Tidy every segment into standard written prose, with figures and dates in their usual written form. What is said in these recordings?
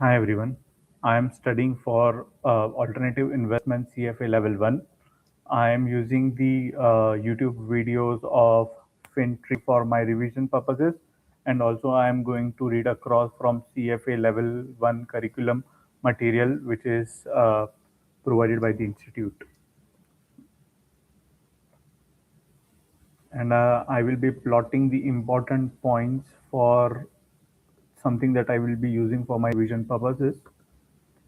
Hi everyone. I am studying for Alternative Investment CFA Level 1. I am using the YouTube videos of FinTree for my revision purposes, and also I am going to read across from CFA Level 1 curriculum material which is provided by the institute. And I will be plotting the important points for something that I will be using for my revision purposes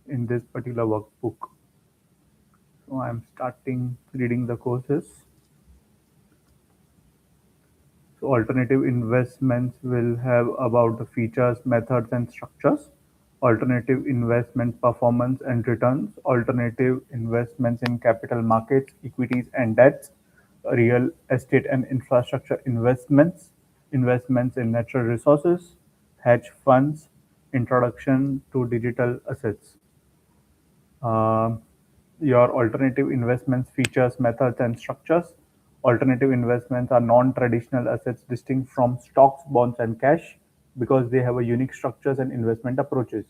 in this particular workbook. So I'm starting reading the courses. So alternative investments will have about the features, methods, and structures. Alternative investment performance and returns. Alternative investments in capital markets, equities and debts. Real estate and infrastructure investments. Investments in natural resources. Hedge funds. Introduction to digital assets. Uh, your alternative investments features, methods, and structures. Alternative investments are non-traditional assets distinct from stocks, bonds, and cash because they have a unique structures and investment approaches.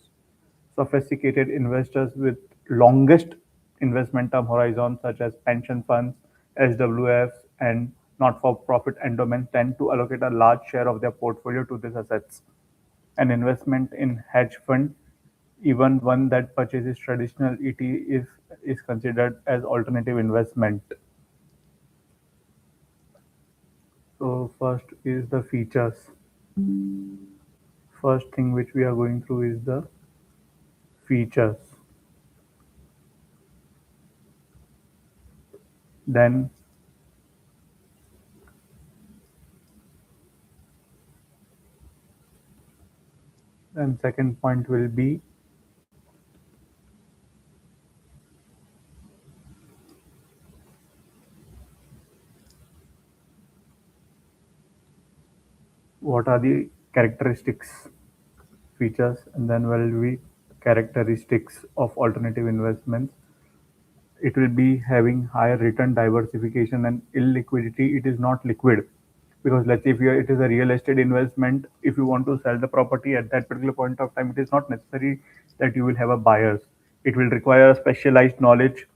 Sophisticated investors with longest investment term horizons, such as pension funds, SWFs, and not-for-profit endowments, tend to allocate a large share of their portfolio to these assets. An investment in hedge fund, even one that purchases traditional ETF, is considered as alternative investment. So first is the features. First thing which we are going through is the features. Then second point will be what are the characteristics, features, and then will be characteristics of alternative investments. It will be having higher return diversification and illiquidity. It is not liquid because let's say if it is a real estate investment, if you want to sell the property at that particular point of time, it is not necessary that you will have a buyers. It will require specialized knowledge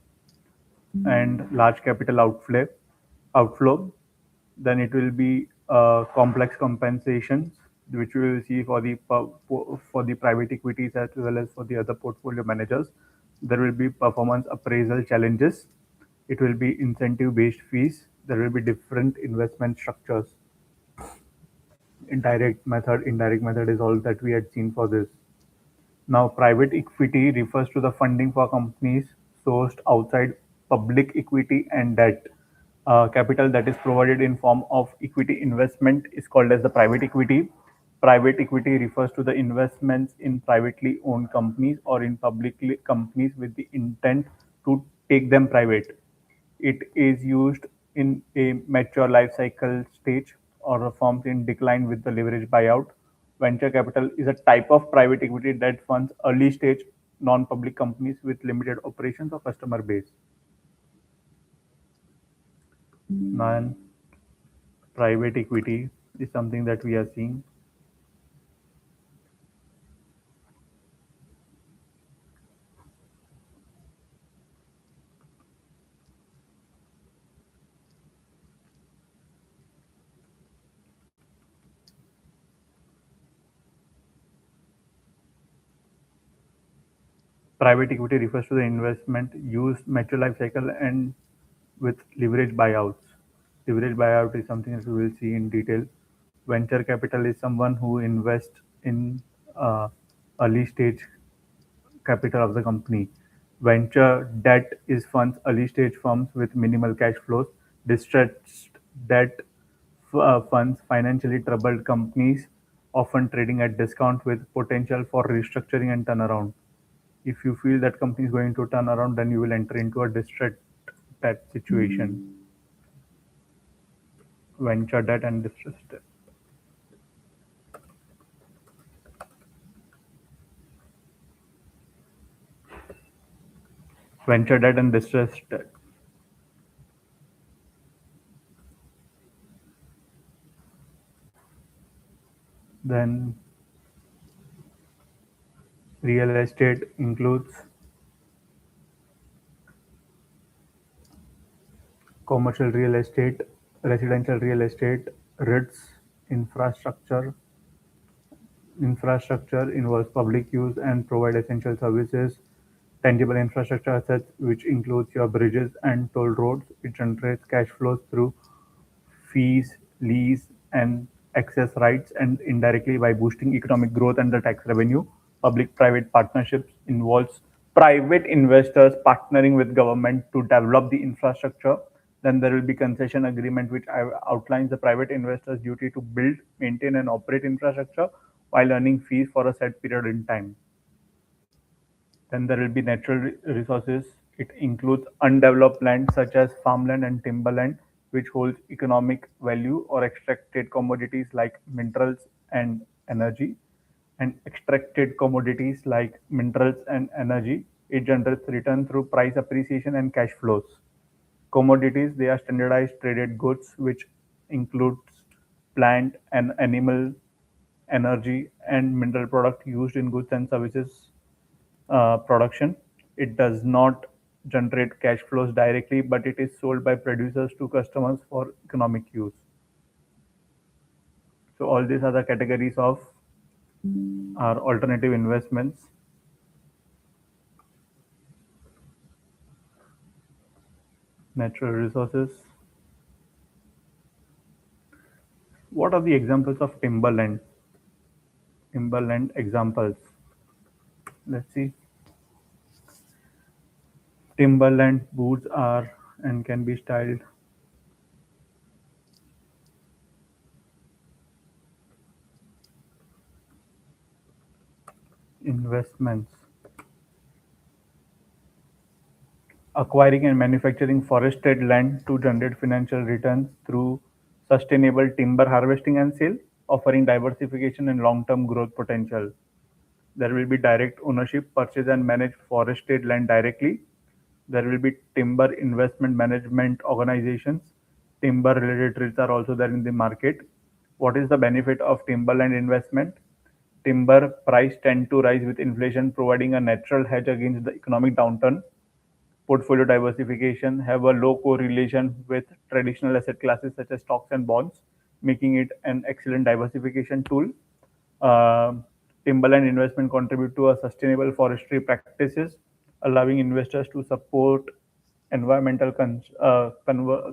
and large capital outflow. Then it will be complex compensations, which we will see for the private equities as well as for the other portfolio managers. There will be performance appraisal challenges. It will be incentive-based fees. There will be different investment structures. Indirect method is all that we had seen for this. Now, private equity refers to the funding for companies sourced outside public equity and debt. Capital that is provided in form of equity investment is called as the private equity. Private equity refers to the investments in privately owned companies or in publicly companies with the intent to take them private. It is used in a mature life cycle stage or forms in decline with the leverage buyout. Venture capital is a type of private equity that funds early stage non-public companies with limited operations or customer base. Non private equity is something that we are seeing. Private equity refers to the investment used mature life cycle and with leverage buyouts. Leverage buyout is something that we will see in detail. Venture capital is someone who invests in early stage capital of the company. Venture debt is funds early stage firms with minimal cash flows. Distressed debt funds financially troubled companies, often trading at discount with potential for restructuring and turnaround. If you feel that company is going to turn around, then you will enter into a distressed debt situation. Venture debt and distressed debt. Venture debt and distressed debt. Then Real estate includes commercial real estate, residential real estate, REITs, infrastructure. Infrastructure involves public use and provide essential services. Tangible infrastructure assets, which includes your bridges and toll roads, it generates cash flows through fees, lease, and access rights, and indirectly by boosting economic growth and the tax revenue. Public-private partnerships involves private investors partnering with government to develop the infrastructure. Then there will be concession agreement, which outlines the private investors' duty to build, maintain, and operate infrastructure while earning fees for a set period in time. Then there will be natural resources. It includes undeveloped land such as farmland and timberland, which holds economic value, or extracted commodities like minerals and energy. And extracted commodities like minerals and energy, it generates return through price appreciation and cash flows. Commodities, they are standardized traded goods, which includes plant and animal energy and mineral product used in goods and services production. It does not generate cash flows directly, but it is sold by producers to customers for economic use. So all these are the categories of our alternative investments. Natural resources. What are the examples of timberland? Timberland examples. Let's see. Timberland boots are and can be styled investments. Acquiring and manufacturing forested land to generate financial returns through sustainable timber harvesting and sale, offering diversification and long-term growth potential. There will be direct ownership, purchase and manage forested land directly. There will be timber investment management organizations. Timber related trades are also there in the market. What is the benefit of timberland investment? Timber price tend to rise with inflation, providing a natural hedge against the economic downturn. Portfolio diversification have a low correlation with traditional asset classes such as stocks and bonds, making it an excellent diversification tool. Um Timberland investment contribute to a sustainable forestry practices, allowing investors to support environmental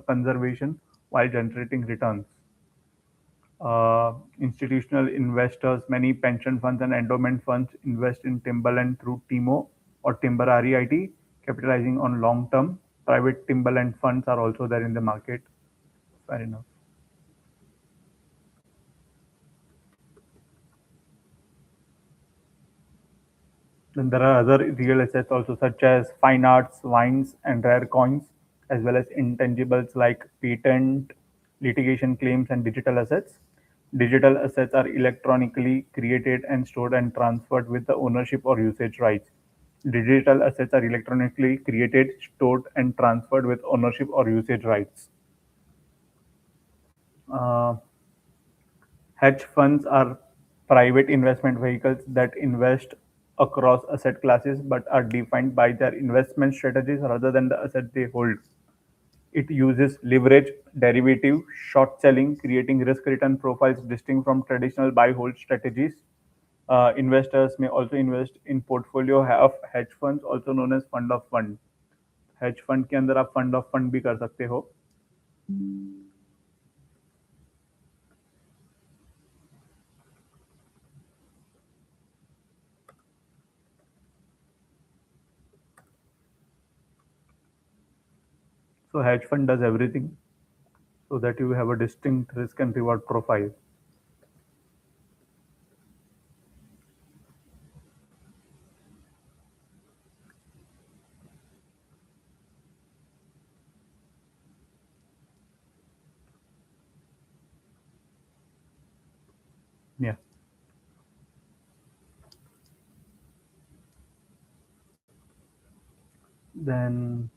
conservation while generating returns. Institutional investors, many pension funds and endowment funds invest in timberland through TIMO or Timber REIT, capitalizing on long term. Private timberland funds are also there in the market. Fair enough. Then there are other real assets also, such as fine arts, wines, and rare coins, as well as intangibles like patent, litigation claims, and digital assets. Digital assets are electronically created and stored and transferred with the ownership or usage rights. Digital assets are electronically created, stored, and transferred with ownership or usage rights. Uh, Hedge funds are private investment vehicles that invest across asset classes but are defined by their investment strategies rather than the asset they hold. It uses leverage, derivative, short selling, creating risk return profiles distinct from traditional buy hold strategies. Investors may also invest in portfolio of hedge funds, also known as fund of fund. hedge fund के अंदर आप fund of fund भी कर सकते हो. So hedge fund does everything so that you have a distinct risk and reward profile. Yeah. Then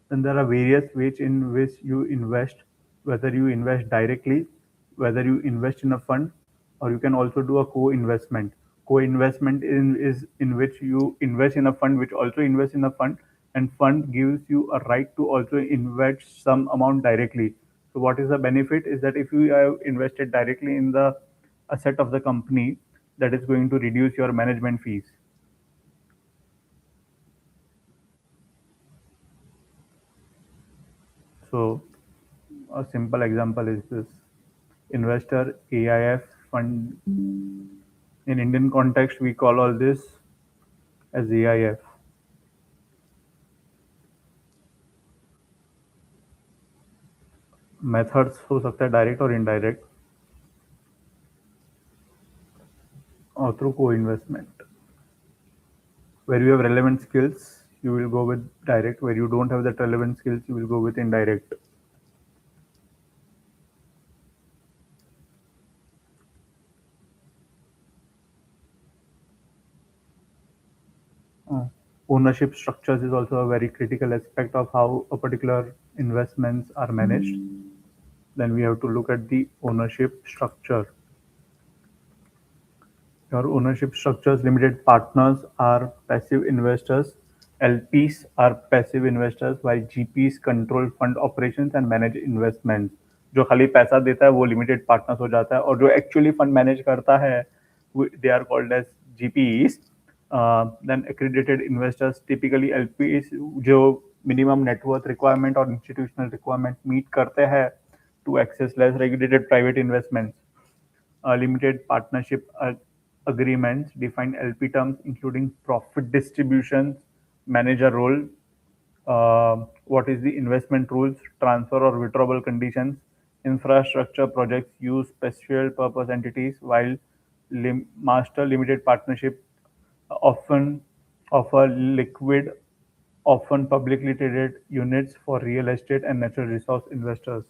then there are various ways in which you invest, whether you invest directly, whether you invest in a fund, or you can also do a co-investment. Co-investment is in which you invest in a fund which also invests in a fund, and fund gives you a right to also invest some amount directly. So what is the benefit is that if you have invested directly in the asset of the company, that is going to reduce your management fees. So a simple example is this: investor AIF fund. In Indian context, we call all this as AIF. Methods हो सकता है direct or indirect, or through co-investment. Where you have relevant skills, you will go with direct. Where you don't have that relevant skills, you will go with indirect. Uh, Ownership structures is also a very critical aspect of how a particular investments are managed. Then we have to look at the ownership structure. Your ownership structures: limited partners are passive investors, LPs are passive investors, while GPs control fund operations and manage investments. जो खाली पैसा देता है वो limited partners हो जाता है, और जो एक्चुअली फंड मैनेज करता है they are called as GPs. Then accredited investors, typically LPs, जो मिनिमम नेटवर्थ रिक्वायरमेंट और इंस्टीट्यूशनल रिक्वायरमेंट मीट करते हैं to access less regulated private investments. Limited partnership agreements define LP terms, including profit distributions, manager role, what is the investment rules, transfer or withdrawal conditions. Infrastructure projects use special purpose entities, while master limited partnership often offer liquid, often publicly traded units for real estate and natural resource investors.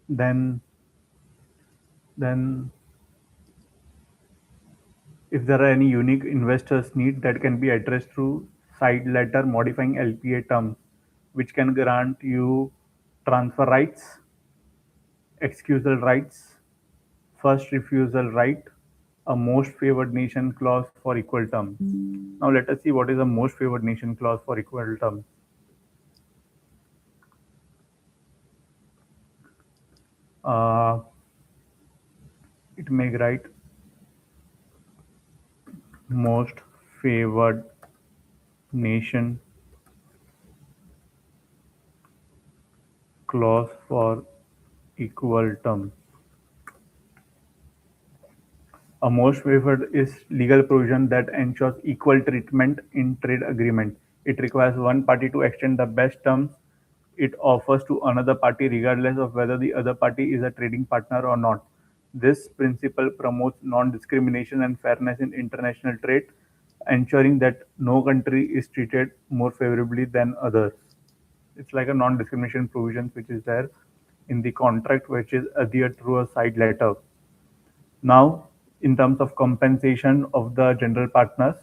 Then, then if there are any unique investors' need that can be addressed through side letter modifying LPA terms, which can grant you transfer rights, excusal rights, first refusal right, a most favored nation clause for equal terms. Now let us see what is a most favored nation clause for equal terms. Uh, it may write most favored nation clause for equal terms. A most favored is legal provision that ensures equal treatment in trade agreement. It requires one party to extend the best terms it offers to another party regardless of whether the other party is a trading partner or not. This principle promotes non-discrimination and fairness in international trade, ensuring that no country is treated more favorably than others. It's like a non-discrimination provision which is there in the contract, which is adhered through a side letter. Now, in terms of compensation of the general partners,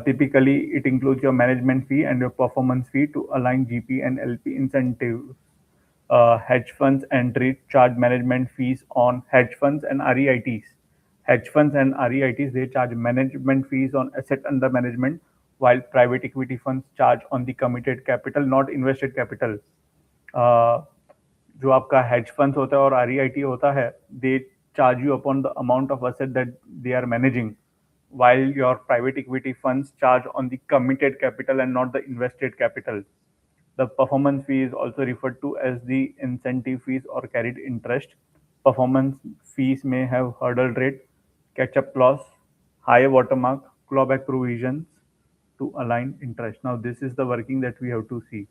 typically it includes your management fee and your performance fee to align GP and LP incentives. Hedge funds and REITs charge management fees on hedge funds and REITs. Hedge funds and REITs, they charge management fees on asset under management, while private equity funds charge on the committed capital, not invested capital. Uh, जो आपका hedge funds होता है और REIT होता है, they charge you upon the amount of asset that they are managing, while your private equity funds charge on the committed capital and not the invested capital. The performance fee is also referred to as the incentive fees or carried interest. Performance fees may have hurdle rate, catch-up clause, high watermark, clawback provisions to align interest. Now, this is the working that we have to see.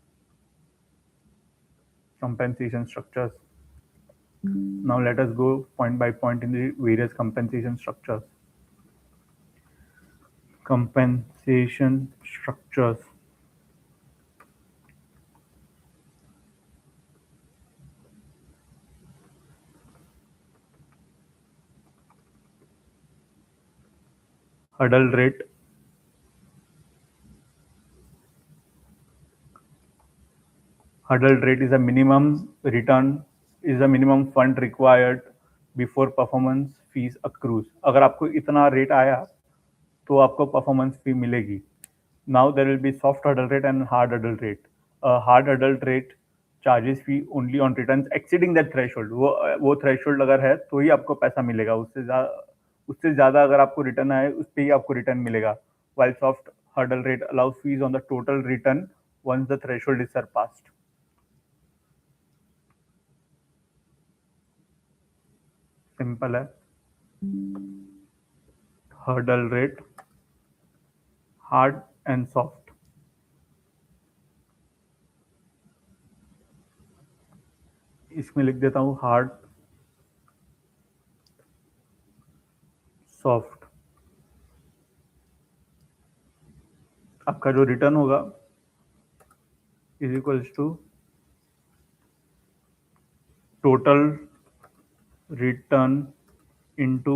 Compensation structures. Now let us go point by point in the various compensation structures. Compensation structures. hurdle rate, is a minimum return, is a minimum fund required before performance fees accrues. अगर आपको इतना rate आया तो आपको performance फी मिलेगी. Now there will be soft hurdle rate and hard hurdle rate. A hard hurdle rate charges fee only on returns exceeding that threshold. वो threshold अगर है तो ही आपको पैसा मिलेगा. उससे ज़्यादा अगर आपको रिटर्न आए उस पे ही आपको रिटर्न मिलेगा. While soft hurdle rate allows fees on the total return once the threshold is surpassed. Simple है. Hurdle rate, hard and soft. इसमें लिख देता हूं हार्ड, सॉफ्ट. आपका जो रिटर्न होगा is equals to total return into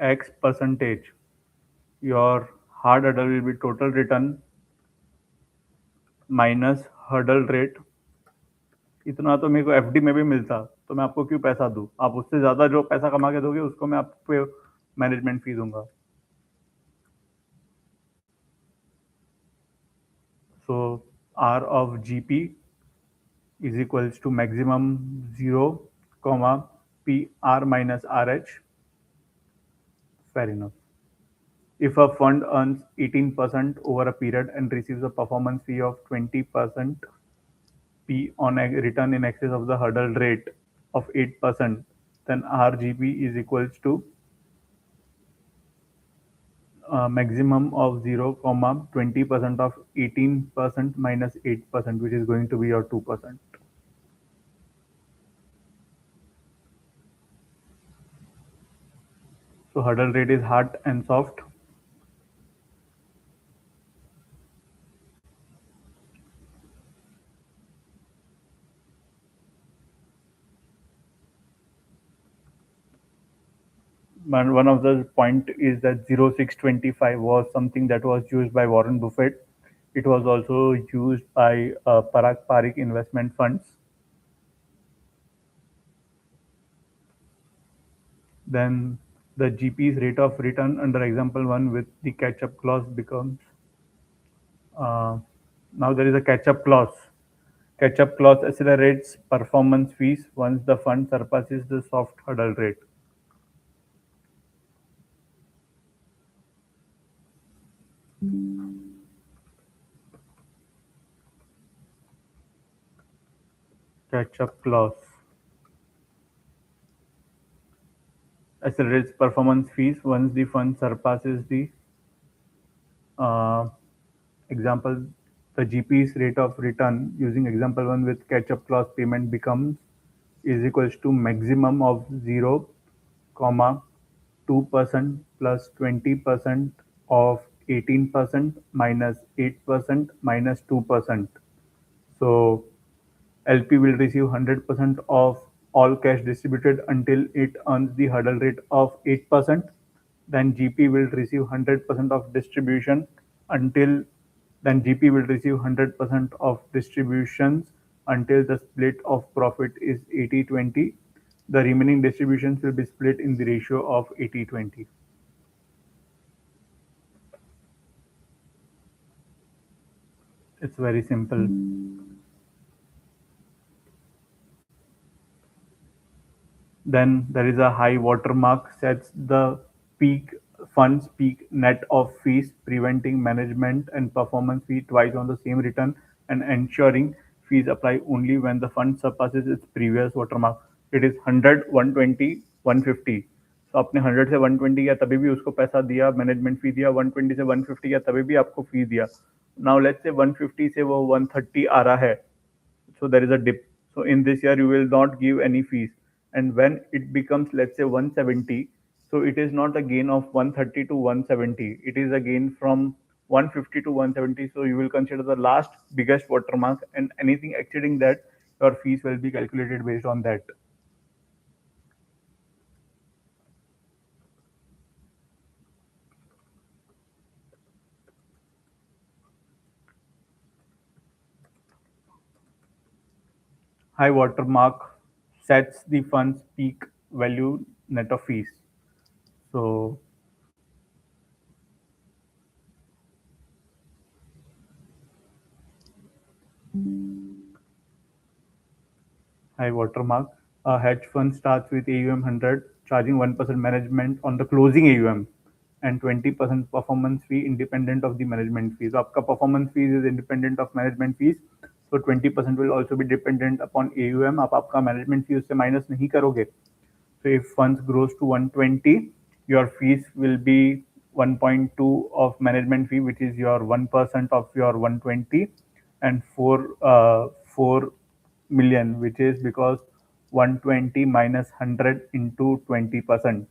X percentage. Your hard hurdle will be total return minus hurdle rate. इतना तो मेरे को एफडी में भी मिलता तो मैं आपको क्यों पैसा दूं. आप उससे ज्यादा जो पैसा कमा के दोगे उसको मैं आपको मैनेजमेंट फी दूंगा. So R of GP is equals to maximum 0, PR minus RH. Fair enough. If a fund earns 18% over a period and receives a performance fee of 20%, P on a return in excess of the hurdle rate of 8%, then RGP is equals to maximum of 0, 20% of 18% minus 8%, which is going to be your 2%. So hurdle rate is hard and soft. One of the point is that 0625 was something that was used by Warren Buffett. It was also used by Parag Parikh investment funds. Then the GP's rate of return under example 1 with the catch-up clause becomes, now there is a catch-up clause. Catch-up clause accelerates performance fees once the fund surpasses the soft hurdle rate. Catch-up clause accelerates performance fees once the fund surpasses the example, the GP's rate of return using example 1 with catch-up clause payment becomes is equals to maximum of 0, 2% plus 20% of 18% minus 8% minus 2%. So LP will receive 100% of all cash distributed until it earns the hurdle rate of 8%. Then GP will receive 100% of distribution until then GP will receive 100% of distributions until the split of profit is 80-20. The remaining distributions will be split in the ratio of 80-20. It's very simple. Then there is a high watermark sets the peak fund's peak net of fees, preventing management and performance fee twice on the same return and ensuring fees apply only when the fund surpasses its previous watermark. It is 100, 120, 150. तो आपने 100 से 120 किया तभी भी उसको पैसा दिया, management फी दिया, 120 से 150 किया तभी भी आपको फी दिया. नाउ लेट्स से 150 से वो 130 आ रहा है, so there is a dip. So in this year you will not give any fees, and when it becomes let's say 170, so it is not a gain of 130 to 170, it is a gain from 150 to 170. So you will consider the last biggest watermark, and anything exceeding that your fees will be calculated based on that. High water mark sets the fund's peak value net of fees. So high water mark. A hedge fund starts with AUM 100, charging 1% management on the closing AUM and 20% performance fee independent of the management fees. So आपका performance fees is independent of management fees. So 20% will also be dependent upon AUM. आप आपका management fee उससे minus नहीं करोगे. So if funds grows to 120, your fees will be 1.2 of management fee, which is your 1% of your 120, and 4 million, which is because 120 minus 100 into 20%.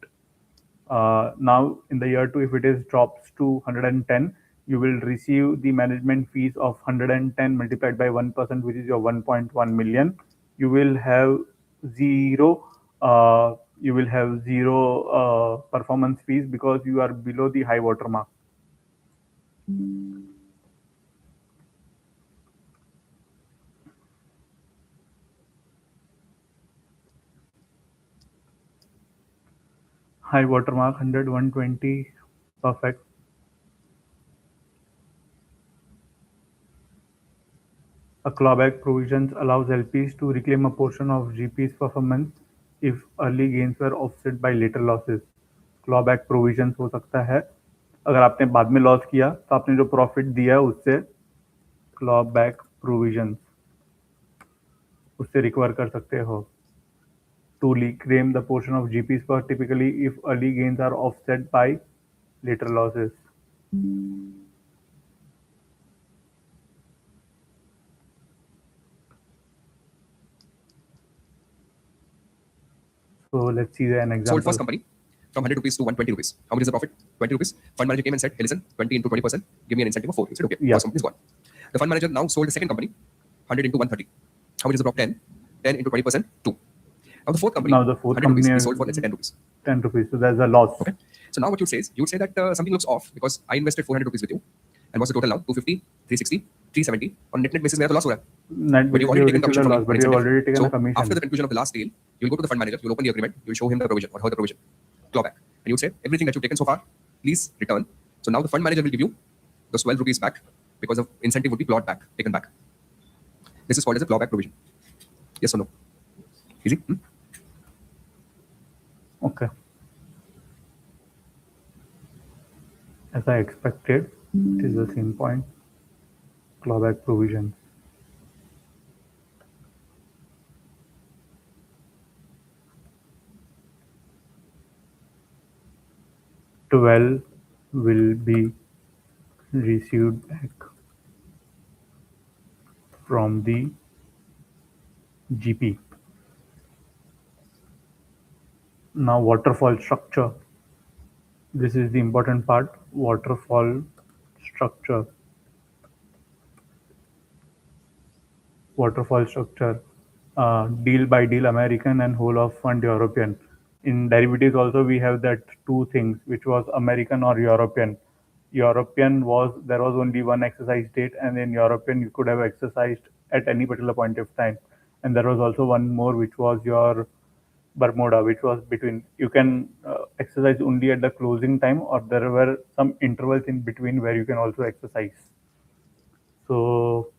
Now in the year 2, if it is drops to 110, you will receive the management fees of 110 multiplied by 1%, which is your 1.1 million. You will have zero. Performance fees because you are below the high water mark. High water mark 100, 120, perfect. A clawback provision allows LPs to reclaim a portion of GP's performance if early gains were offset by later losses. Clawback provisions हो सकता है अगर आपने बाद में loss किया तो आपने जो प्रॉफिट दिया उससे clawback provisions उससे रिकवर कर सकते हो. To reclaim the portion of GP's per typically if early gains are offset by later losses. So let's see an example. Sold first company from 100 rupees to 120 rupees. How much is the profit? 20 rupees. Fund manager came and said, hey, listen, 20 into 20%, give me an incentive of 4. He said, okay, Yeah. first company is gone. The fund manager now sold the second company, 100 into 130. How much is the profit? 10. 10 into 20%, 2. Now the fourth company, 100 company rupees, we sold for, let's say, 10 rupees. 10 rupees. So there's a loss. Okay. So now what you would say that something looks off because I invested 400 rupees with you. And what's the total now? 250, 360, 370. On net basis, मेरा तो loss हो रहा है. Net But you've already taken commission from me. but you've already taken So a commission. after the conclusion of the last deal, you'll go to the fund manager, you'll open the agreement, you'll show him the provision or her the provision, clawback. And you'll say, everything that you've taken so far, please return. So now the fund manager will give you those 12 rupees back because the incentive would be clawed back, taken back. This is called as a clawback provision. Yes or no? Easy? Okay. As I expected, it is the same point. Clawback provision. Twelve will be received back from the GP. Now waterfall structure. This is the important part. Waterfall structure. Waterfall structure. Deal by deal American and whole of fund European. In derivatives also we have that two things, which was American or European. European there was only one exercise date, and in European you could have exercised at any particular point of time. And there was also one more, which was your Bermuda, which was between, you can exercise only at the closing time, or there were some intervals in between where you can also exercise. So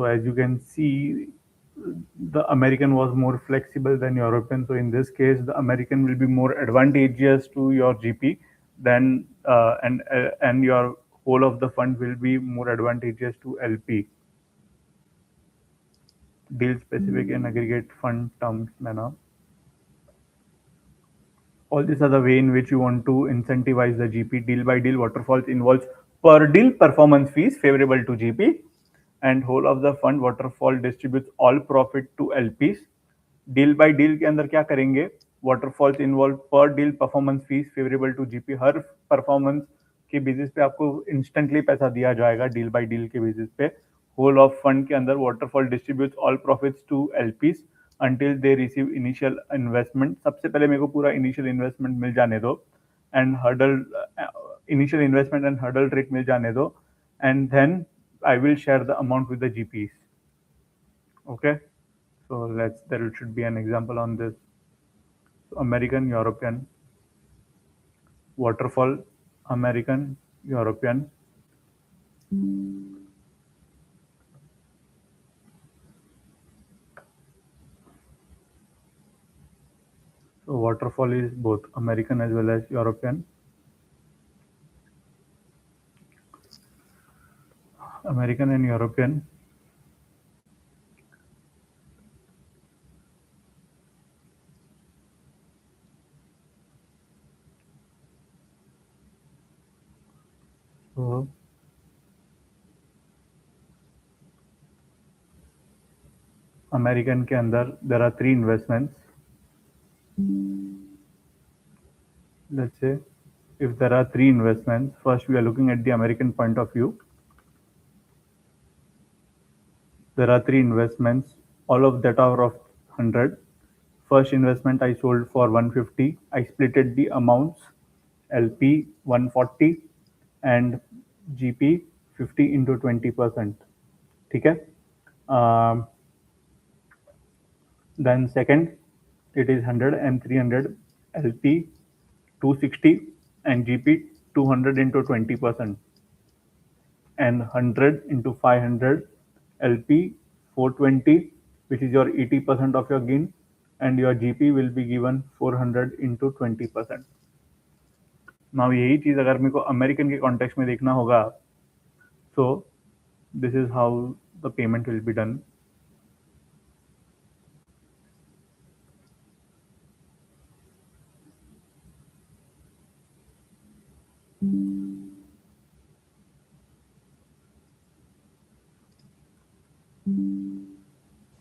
as you can see, the American was more flexible than European. So in this case, the American will be more advantageous to your GP than and your whole of the fund will be more advantageous to LP. Deal specific and aggregate fund terms manner. All these are the way in which you want to incentivize the GP. Deal by deal waterfalls involves per deal performance fees favorable to GP, and whole of the fund waterfall distributes all profit to LPs. Deal by deal के अंदर क्या करेंगे, waterfalls involve per deal performance fees favourable to GP. हर performance के basis पे आपको instantly पैसा दिया जाएगा डील बाय डील के बेसिस पे. होल ऑफ फंड के अंदर waterfall distributes all profits to LPs until they receive initial investment. सबसे पहले मेरे को पूरा इनिशियल इन्वेस्टमेंट मिल जाने दो and hurdle initial investment and hurdle rate मिल जाने दो, and then I will share the amount with the GPs. Okay. So there should be an example on this. So American, European, waterfall, American, European. So waterfall is both American as well as European. American and European. So American के अंदर there are three investments. Let's say if there are three investments, first we are looking at the American point of view. There are three investments, all of that are of 100. First investment I sold for 150. I splitted the amounts LP 140 and GP 50 into 20%. ठीक है? Then second, it is 100 and 300 LP 260 and GP 200 into 20%. And 100 into 500 LP 420, which is your 80% of your gain, and your GP will be given 400 into 20%. Now यही चीज अगर मेरे को American के context में देखना होगा, so this is how the payment will be done.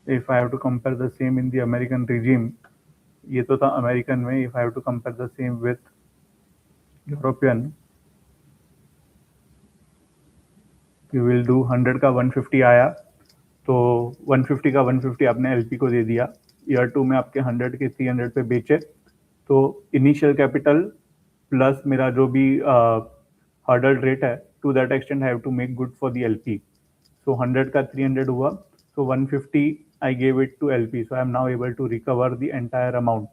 If I have to compare the same in the American regime, ये तो था अमेरिकन में. If I have to compare the same with European, you will do 100 का 150 आया, तो 150 का 150 आपने LP को दे दिया. ईयर 2 में आपके 100 के 300 पे बेचे, तो इनिशियल कैपिटल प्लस मेरा जो भी हर्डल रेट है, to that extent I have to make good for the LP. So 100 का 300 हुआ, so 150 I gave it to LP, so I am now able to recover the entire amount.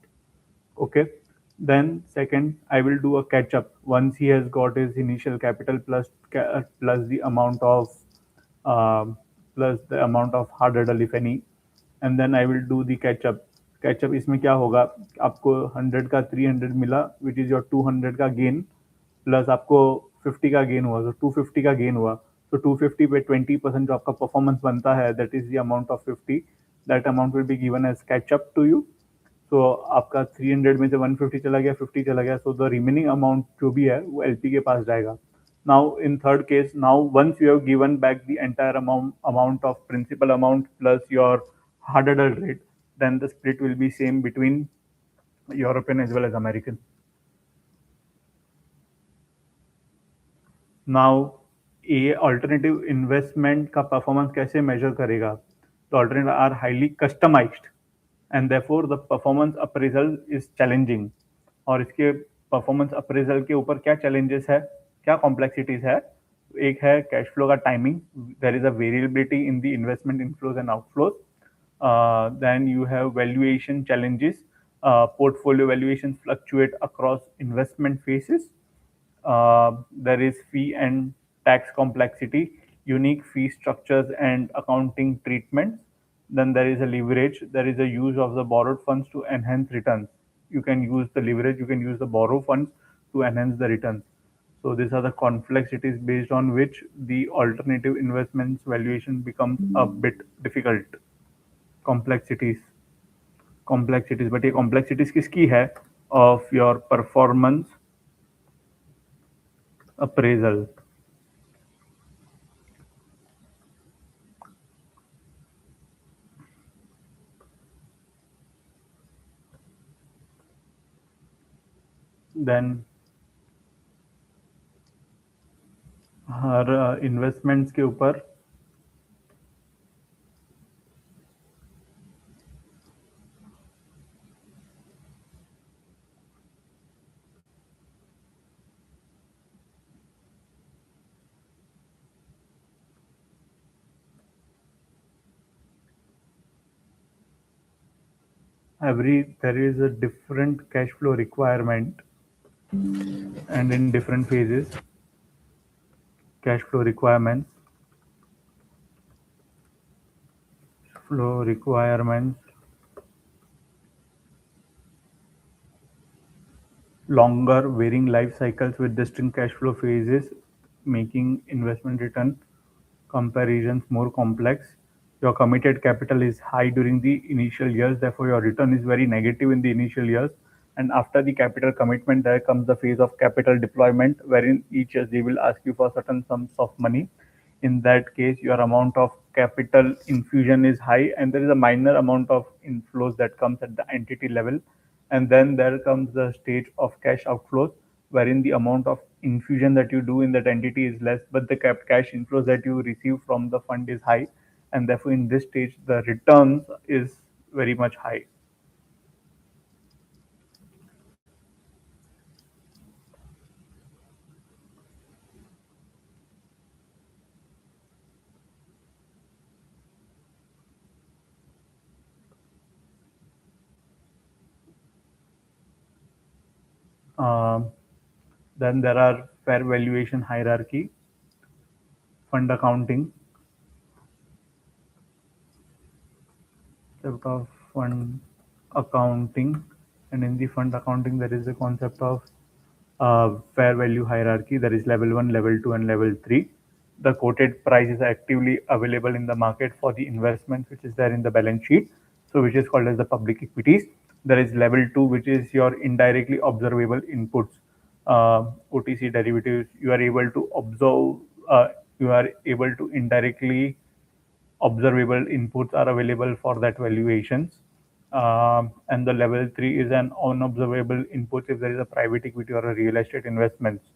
Okay, then second I will do a catch up once he has got his initial capital plus the amount of hard hurdle if any, and then I will do the catch up. इसमें क्या होगा, आपको 100 का 300 मिला, which is your 200 का gain, plus आपको 50 का gain हुआ, तो 250 का गेन हुआ. तो 250 पे 20% जो आपका परफॉर्मेंस बनता है, that is the amount of 50. That amount will be given as catch up to you. तो आपका 300 में से 150 चला गया, 50 चला गया, सो द रिमेनिंग अमाउंट जो भी है वो LP के पास जाएगा. Now in third case, now once you have given back the entire amount of principal amount plus your hard hurdle rate, then the split will be same between European as well as American. Now ये alternative investment का performance कैसे measure करेगा? तो alternative are highly customized and therefore the performance appraisal is challenging. और इसके performance appraisal के ऊपर क्या challenges है, क्या complexities है? एक है cash flow का timing. There is a variability in the investment inflows and outflows. Then you have valuation challenges. Portfolio valuations fluctuate across investment phases. There is fee and tax complexity, unique fee structures and accounting treatments. Then there is a leverage. There is a use of the borrowed funds to enhance returns. You can use the leverage, you can use the borrow funds to enhance the returns. So these are the complexities based on which the alternative investments valuation becomes a bit difficult. Complexities, but ये complexities किसकी है? Of your performance appraisal. Then her investments के ऊपर there is a different cash flow requirement, and in different phases, cash flow requirements, longer varying life cycles with distinct cash flow phases, making investment return comparisons more complex. Your committed capital is high during the initial years, therefore your return is very negative in the initial years. And after the capital commitment, there comes the phase of capital deployment, wherein each year they will ask you for certain sums of money. In that case, your amount of capital infusion is high, and there is a minor amount of inflows that comes at the entity level. And then there comes the stage of cash outflows, wherein the amount of infusion that you do in that entity is less, but the cash inflows that you receive from the fund is high, and therefore in this stage the returns is very much high. Um, then there are fair valuation hierarchy, fund accounting, concept of fund accounting, and in the fund accounting there is a concept of fair value hierarchy. There is level 1, level 2, and level 3. The quoted price is actively available in the market for the investment which is there in the balance sheet, so which is called as the public equities. There is level 2, which is your indirectly observable inputs, OTC derivatives. You are able to observe, you are able to indirectly observable inputs are available for that valuations. And the level 3 is an unobservable input if there is a private equity or a real estate investments.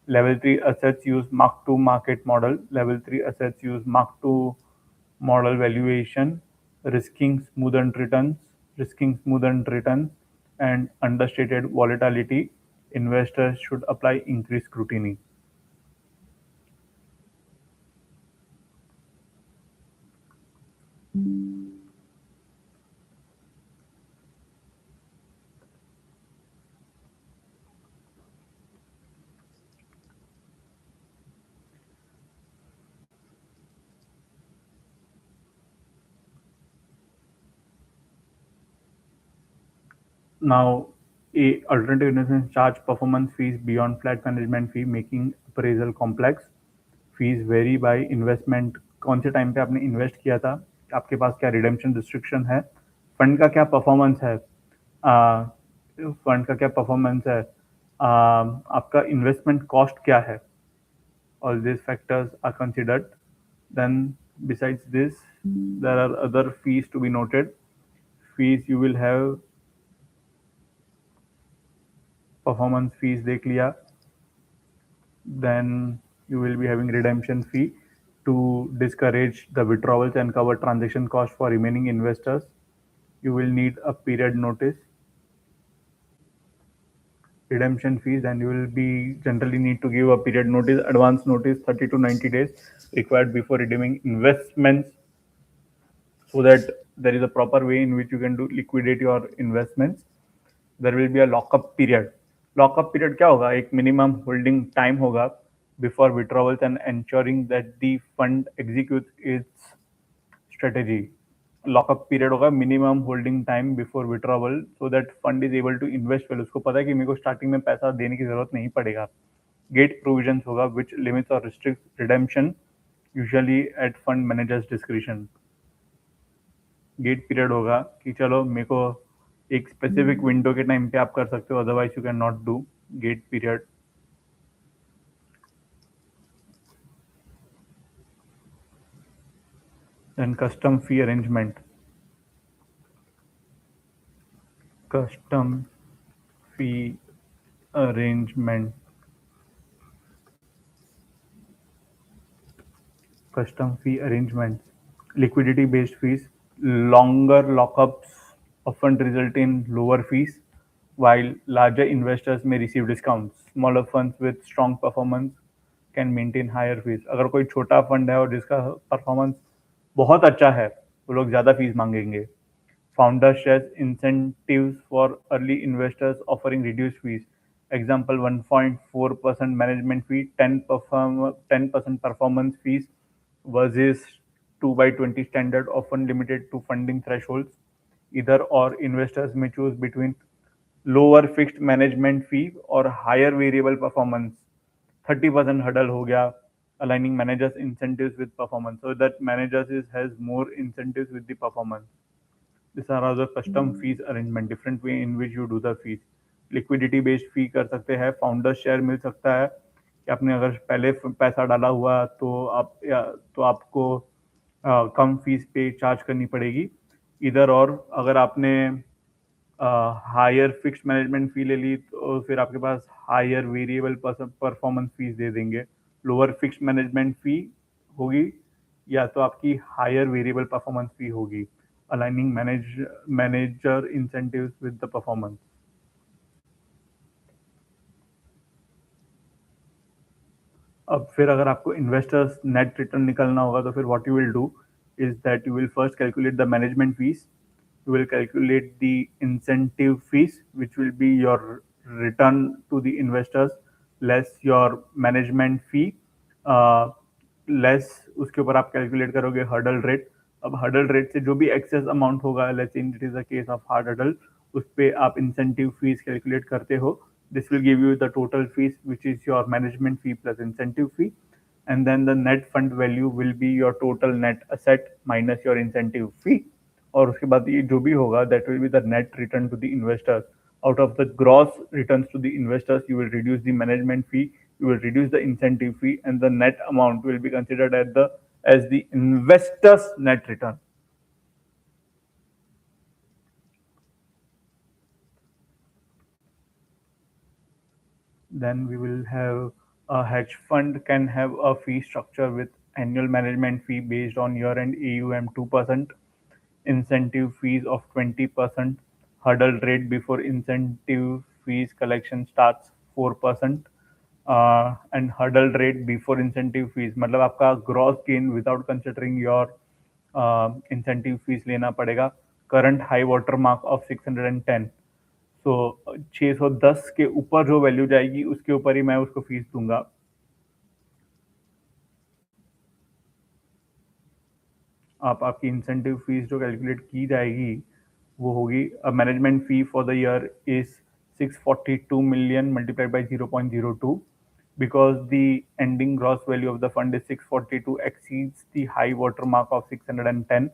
Level 3 assets use mark to market model. Level 3 assets use mark to model valuation, risking smoothened returns, and understated volatility. Investors should apply increased scrutiny. Now, a alternative investments charge performance fees beyond flat management fee, making appraisal complex. Fees very by investment, कौन से time पे आपने invest किया था, आपके पास क्या redemption restriction है, fund का क्या परफॉर्मेंस है, फंड का क्या परफॉर्मेंस है, आपका इन्वेस्टमेंट कॉस्ट क्या है. All these factors are considered. Then besides this, there are other fees to be noted. Fees you will have performance fees देख लिया. Then you will be having redemption fee to discourage the withdrawals and cover transaction cost for remaining investors. You will need a period notice. Redemption fees, and you will be generally need to give a period notice, advance notice 30 to 90 days required before redeeming investments, so that there is a proper way in which you can do liquidate your investments. There will be a lockup period. Lockup period क्या होगा, एक minimum holding time होगा before withdrawals and ensuring that the fund executes its strategy. Lockup period होगा minimum holding time before withdrawal, so that fund is able to invest well. उसको पता है कि मेरे को starting में पैसा देने की जरूरत नहीं पड़ेगा. Gate provisions होगा which limits or restricts redemption, usually at fund manager's discretion. Gate period होगा कि चलो मेरे को एक स्पेसिफिक विंडो के टाइम पे आप कर सकते हो, otherwise you can not do gate period. Then custom fee arrangement. Custom fee arrangement. Custom fee arrangements. Liquidity based fees. Longer lockups often result in lower fees, while larger investors may receive discounts. Smaller funds with strong performance can maintain higher fees. अगर कोई छोटा fund है और जिसका performance बहुत अच्छा है, वो लोग ज़्यादा फीस मांगेंगे. Founder shares incentives for early investors offering reduced fees. Example 1.4% management fee, 10% performance fees versus 2 by 20 standard, often limited to funding thresholds. Either or, investors may choose between lower fixed management fee or higher variable performance. 30% hurdle हो गया, aligning managers incentives with performance, so that has more incentives with the performance. These are other custom fees arrangement, different way in which you do the fees. Liquidity based fee कर सकते हैं, founder share मिल सकता है कि आपने अगर पहले पैसा डाला हुआ तो आपको कम फीस पे चार्ज करनी पड़ेगी. इधर और अगर आपने हायर फिक्स्ड मैनेजमेंट फी ले ली तो फिर आपके पास हायर वेरिएबल परफॉर्मेंस फीस दे देंगे. लोअर फिक्स्ड मैनेजमेंट फी होगी या तो आपकी हायर वेरिएबल परफॉर्मेंस फी होगी. Aligning manager incentives with the performance. अब फिर अगर आपको इन्वेस्टर्स नेट रिटर्न निकलना होगा तो फिर what you will do is that you will first calculate the management fees. You will calculate the incentive fees, which will be your return to the investors less your management fee, less उसके ऊपर आप calculate करोगे hurdle rate. अब hurdle rate से जो भी excess amount होगा, let's say it is a case of hard hurdle, उस पे आप incentive fees calculate करते हो. This will give you the total fees, which is your management fee plus incentive fee, and then the net fund value will be your total net asset minus your incentive fee. और उसके बाद ये जो भी होगा that will be the net return to the investors. Out of the gross returns to the investors, you will reduce the management fee, you will reduce the incentive fee, and the net amount will be considered as the investors net return. Then we will have a hedge fund can have a fee structure with annual management fee based on year-end AUM 2%, incentive fees of 20%, hurdle rate before incentive fees collection starts 4%, and hurdle rate before incentive fees मतलब आपका gross gain without considering your incentive fees लेना पड़ेगा. Current high water mark of 610. सो 610 के ऊपर जो value जाएगी उसके ऊपर ही मैं उसको फीस दूंगा. आपकी इंसेंटिव फीस जो कैलकुलेट की जाएगी वो होगी management fee for the year is 642 million multiplied by 0.02 because the ending gross value of the fund is 642 exceeds the high water mark of 610.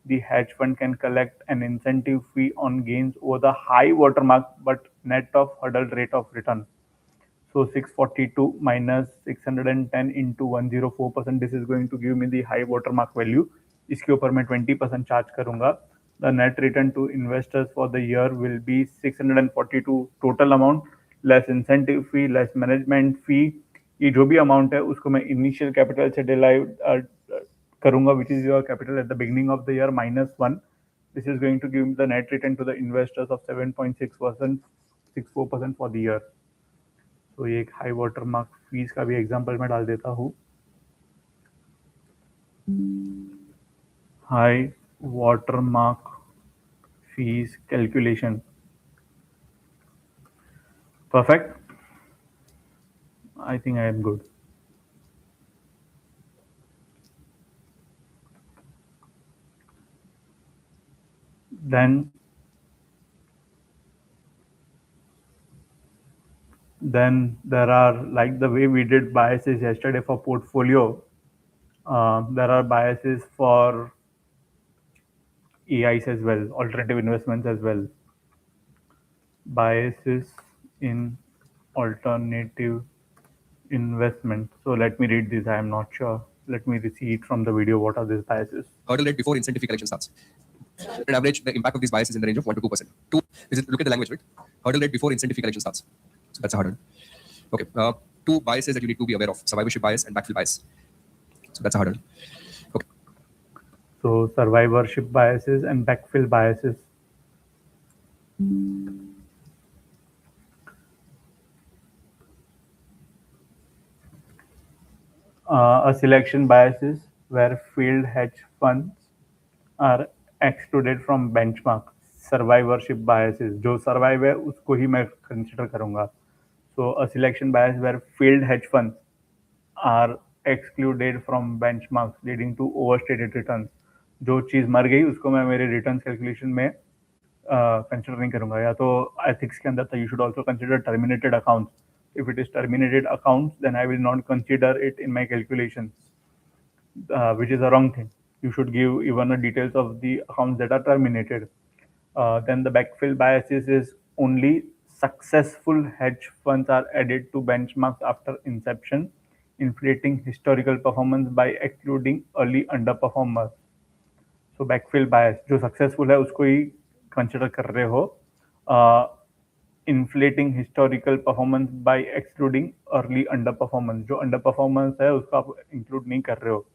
The hedge fund can collect an incentive fee on gains over the high water mark but net of hurdle rate of return. So 642 minus 610 into 104%, this is going to give me the high watermark value. इसके ऊपर मैं 20% charge करूंगा. The net return to investors for the year will be 642 total amount less incentive fee less management fee. ये जो भी amount है उसको मैं इनिशियल कैपिटल से डिराइव करूंगा, which is your capital at the beginning of the year minus 1. This is going to give the net return to the investors of 7.6%, 64% for the year. तो ये एक हाई वाटर मार्क फीस का भी example मैं डाल देता हूँ. High water mark fees calculation. Perfect. I think I am good. Then there are, like the way we did biases yesterday for portfolio, there are biases for AIs as well, alternative investments as well. Biases in alternative investment. So let me read this. I am not sure. Let me see it from the video. What are these biases? Hurdle rate before incentive fee collection starts. On average, the impact of these biases is in the range of 1 to 2%. Look at the language, right? Hurdle rate before incentive fee collection starts. So that's a hurdle. Okay. Two biases that you need to be aware of: survivorship bias and backfill bias. So that's a hurdle. Okay. So survivorship biases and backfill biases. A selection biases where field hedge funds are excluded from benchmark, survivorship biases, जो survive है उसको ही मैं consider करूंगा. So a selection bias where field hedge funds are excluded from benchmarks leading to overstated returns. जो चीज़ मर गई उसको मैं मेरे रिटर्न्स कैलकुलेशन में कंसिडर नहीं करूंगा. या तो एथिक्स के अंदर था you should also consider terminated accounts. If it is terminated accounts then I will not consider it in my calculation, which is a wrong thing. You should give even the details of the accounts that are terminated. Then the backfill biases is only successful hedge funds are added to benchmarks after inception, inflating historical performance by excluding early underperformers. So backfill bias जो successful है उसको ही consider कर रहे हो. Inflating historical performance by excluding early under performance, जो under performance है उसको आप इंक्लूड नहीं कर रहे हो.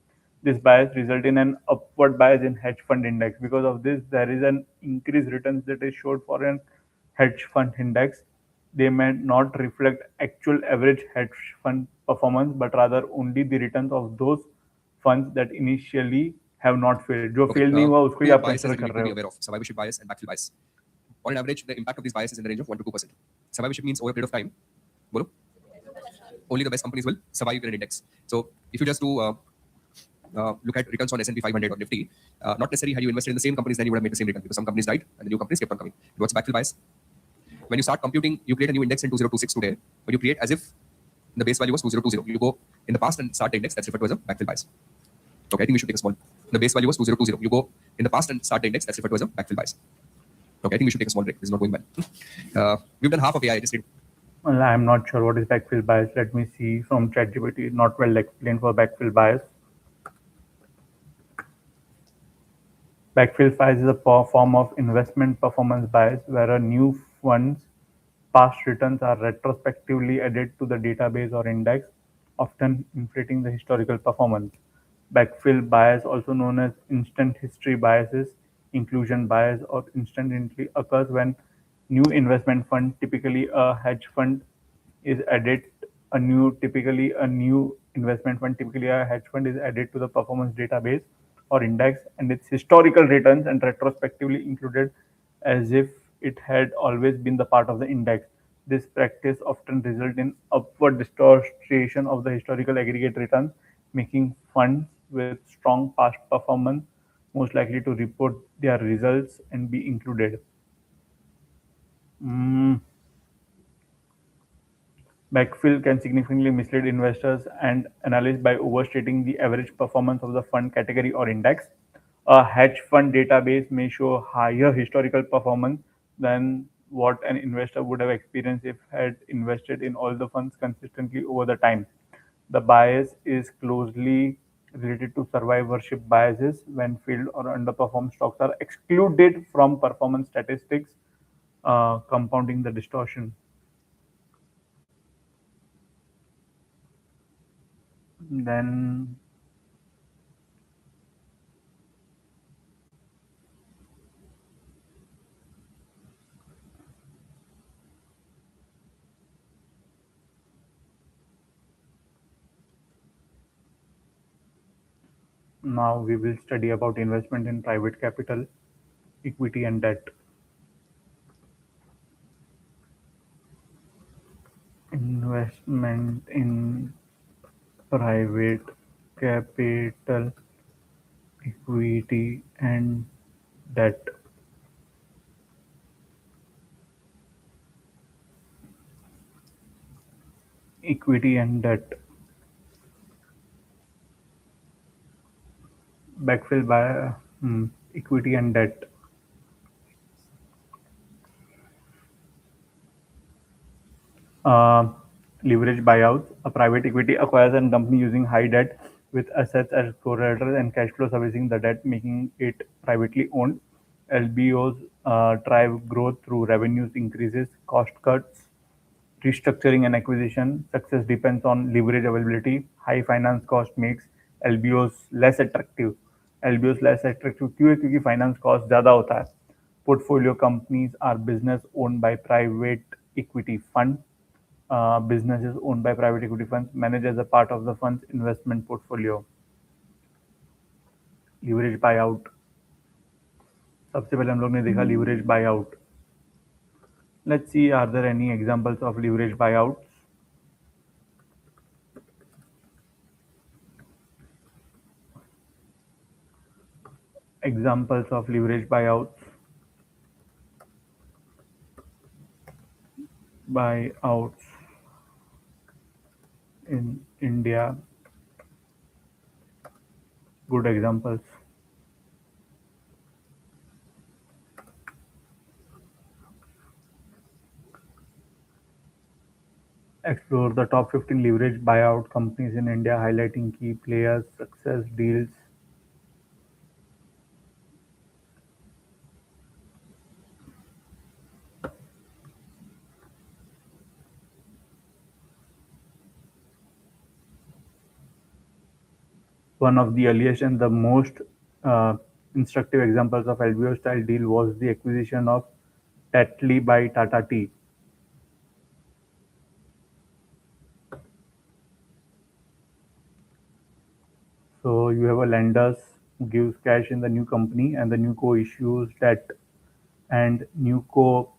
This bias result in an upward bias in hedge fund index. Because of this, there is an increased returns that is showed for an hedge fund index. They may not reflect actual average hedge fund performance, but rather only the returns of those funds that initially have not failed. जो Okay. fail नहीं हुआ उसको ही Two आप biases consider that you कर need to रहे be हो. aware of: survivorship bias and backfill bias. On an average, the impact of these biases is in the range of 1 to 2%. Survivorship means over a period of time, bolo, only the best companies will survive in an index. So if you just do look at returns on S&P 500 or Nifty, not necessarily had you invested in the same companies, then you would have made the same return, because some companies died and the new companies kept on coming. What's backfill bias? When you start computing, you create a new index in 2026 today, but you create as if the base value was 2020. You go in the past and start the index. That's referred to as a backfill bias. Okay, I think we should take a small. The base value was 2020. You go in the past and start the index. That's referred to as a backfill bias. Okay, I think we should take a small break. This is not going well. We've done half of AI. Just read. Well, I'm not sure what is backfill bias. Let me see from ChatGPT. Not well explained for backfill bias. Backfill bias is a form of investment performance bias where a new fund's past returns are retrospectively added to the database or index, often inflating the historical performance. Backfill bias, also known as instant history biases, inclusion bias, or instantly occurs when new investment fund, typically a hedge fund, is added. Typically a new investment fund, typically a hedge fund, is added to the performance database or index, and its historical returns and retrospectively included as if it had always been the part of the index. This practice often results in upward distortion of the historical aggregate returns, making funds with strong past performance most likely to report their results and be included. Mm. Backfill can significantly mislead investors and analysts by overstating the average performance of the fund category or index. A hedge fund database may show higher historical performance than what an investor would have experienced if had invested in all the funds consistently over the time. The bias is closely related to survivorship biases when failed or underperformed stocks are excluded from performance statistics, compounding the distortion. Then now we will study about investment in private capital, equity and debt. Investment in private capital, equity and debt. Equity and debt. Backfill by equity and debt. Uh, Leverage buyouts. A private equity acquires a company using high debt with assets as collateral and cash flow servicing the debt, making it privately owned. LBOs drive growth through revenues increases, cost cuts, restructuring and acquisition. Success depends on leverage availability. High finance cost makes LBOs less attractive. LBOs less attractive क्यों है? क्योंकि finance cost ज़्यादा होता है. Portfolio companies are business owned by private equity fund. Businesses owned by private equity funds managed as a part of the fund's investment portfolio. Leverage buyout. सबसे पहले हम लोग ने देखा leverage buyout. Let's see, are there any examples of leverage buyouts? Examples of leverage buyouts in India. Good examples. Explore the top 15 leverage buyout companies in India, highlighting key players, success deals. One of the earliest and the most uh, instructive examples of LBO style deal was the acquisition of Tetley by Tata Tea. So you have a lenders who gives cash in the new company, and the new co issues debt, and new co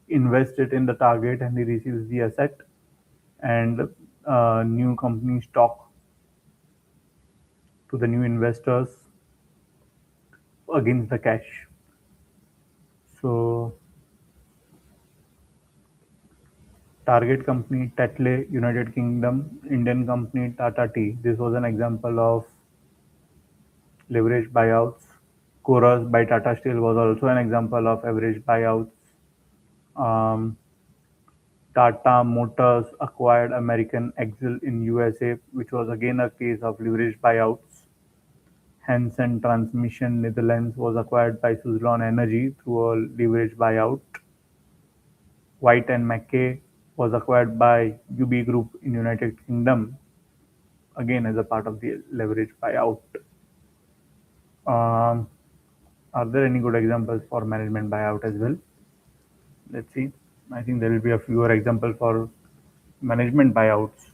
invest it in the target, and he receives the asset, and new company stock to the new investors against the cash. So target company Tetley, United Kingdom, Indian company Tata Tea. This was an example of leverage buyouts. Chorus by Tata Steel was also an example of average buyouts. Um, Tata Motors acquired American Axle in USA, which was again a case of leverage buyouts. Hansen Transmission Netherlands was acquired by Suzlon Energy through a leverage buyout. White and Mackay was acquired by UB Group in United Kingdom, again as a part of the leverage buyout. Um, are there any good examples for management buyout as well? Let's see. I think there will be a fewer examples for management buyouts.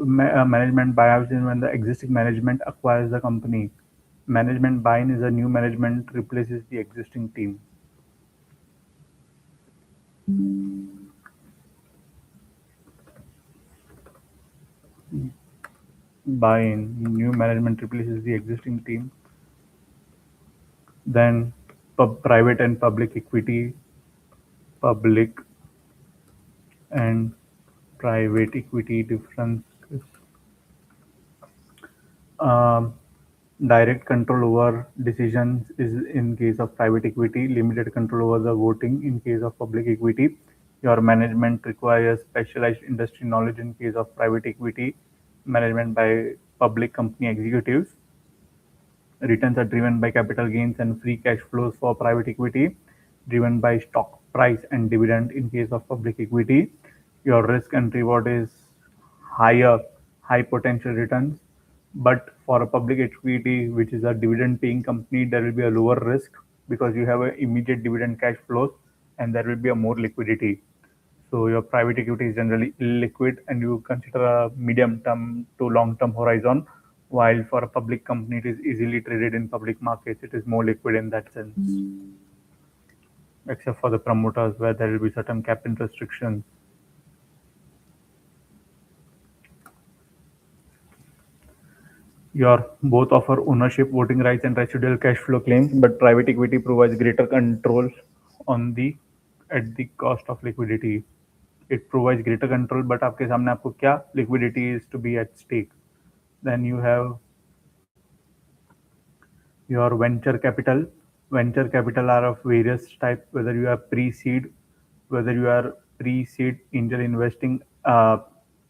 Management buyouts is when the existing management acquires the company. Management buy-in is a new management replaces the existing team. Buy-in, new management replaces the existing team. Then private and public equity, public and private equity difference. Um, Direct control over decisions is in case of private equity, limited control over the voting in case of public equity. Your management requires specialized industry knowledge in case of private equity, management by public company executives. Returns are driven by capital gains and free cash flows for private equity, driven by stock price and dividend in case of public equity. Your risk and reward is higher, high potential returns. But for a public equity, which is a dividend paying company, there will be a lower risk because you have an immediate dividend cash flows, and there will be a more liquidity. So your private equity is generally illiquid, and you consider a medium term to long term horizon, while for a public company it is easily traded in public markets. It is more liquid in that sense, except for the promoters where there will be certain cap and restrictions. Your both offer ownership, voting rights, and residual cash flow claims, but private equity provides greater control on the at the cost of liquidity. It provides greater control, but आपके सामने आपको क्या liquidity is to be at stake. Then you have your venture capital. Venture capital are of various types, whether you are pre-seed, whether you are pre-seed angel investing,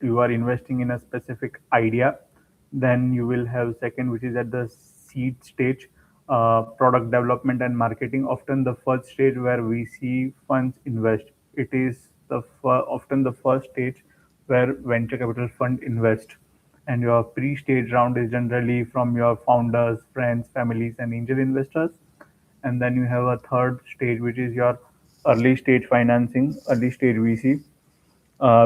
you are investing in a specific idea. Then you will have second, which is at the seed stage, product development and marketing. Often the first stage where VC funds invest. It is often the first stage where venture capital fund invest, and your pre-stage round is generally from your founders, friends, families, and angel investors. And then you have a third stage, which is your early stage financing, early stage VC,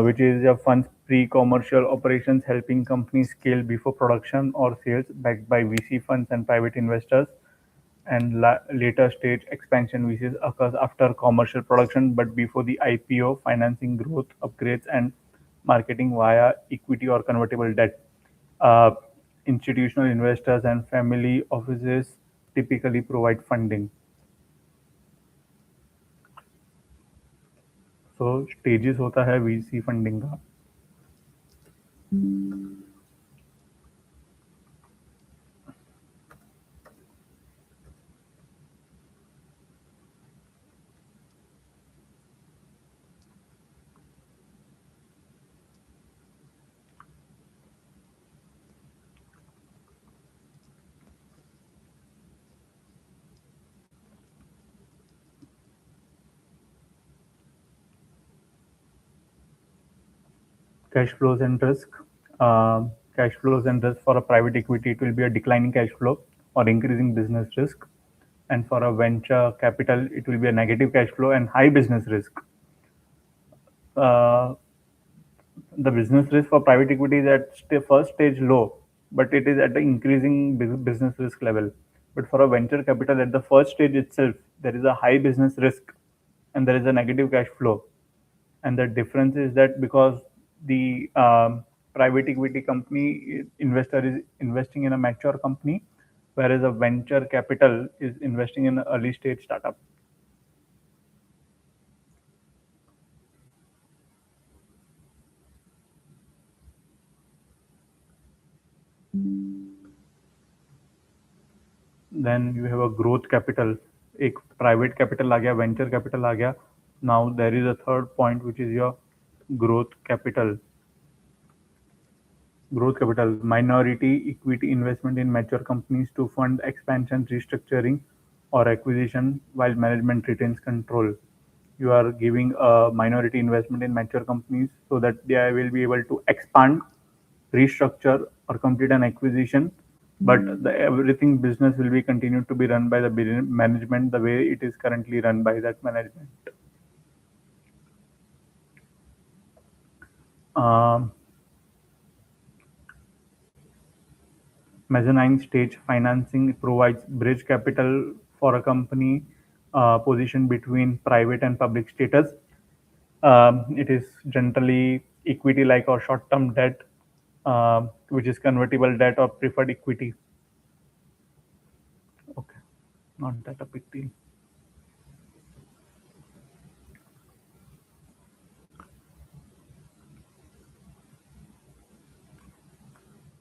which is your funds pre-commercial operations, helping companies scale before production or sales, backed by VC funds and private investors. And later stage expansion VCs occurs after commercial production, but before the IPO, financing growth, upgrades, and marketing via equity or convertible debt. Uh, Institutional investors and family offices typically provide funding. So stages होता है VC funding का. Cash flows and risk. Cash flows and risk for a private equity, it will be a declining cash flow or increasing business risk. And for a venture capital, it will be a negative cash flow and high business risk. Uh, the business risk for private equity is at first stage low, but it is at the increasing business risk level. But for a venture capital, at the first stage itself, there is a high business risk and there is a negative cash flow. And the difference is that because the private equity company investor is investing in a mature company, whereas a venture capital is investing in an early stage startup. Then you have a growth capital. एक private capital आ गया, venture capital आ गया. Now there is a third point, which is your growth capital. Growth capital, minority equity investment in mature companies to fund expansion, restructuring, or acquisition while management retains control. You are giving a minority investment in mature companies so that they will be able to expand, restructure, or complete an acquisition. But everything business will be continued to be run by the management the way it is currently run by that management. Um, Mezzanine stage financing provides bridge capital for a company positioned between private and public status. It is generally equity like or short-term debt, which is convertible debt or preferred equity. Okay, not that a big deal.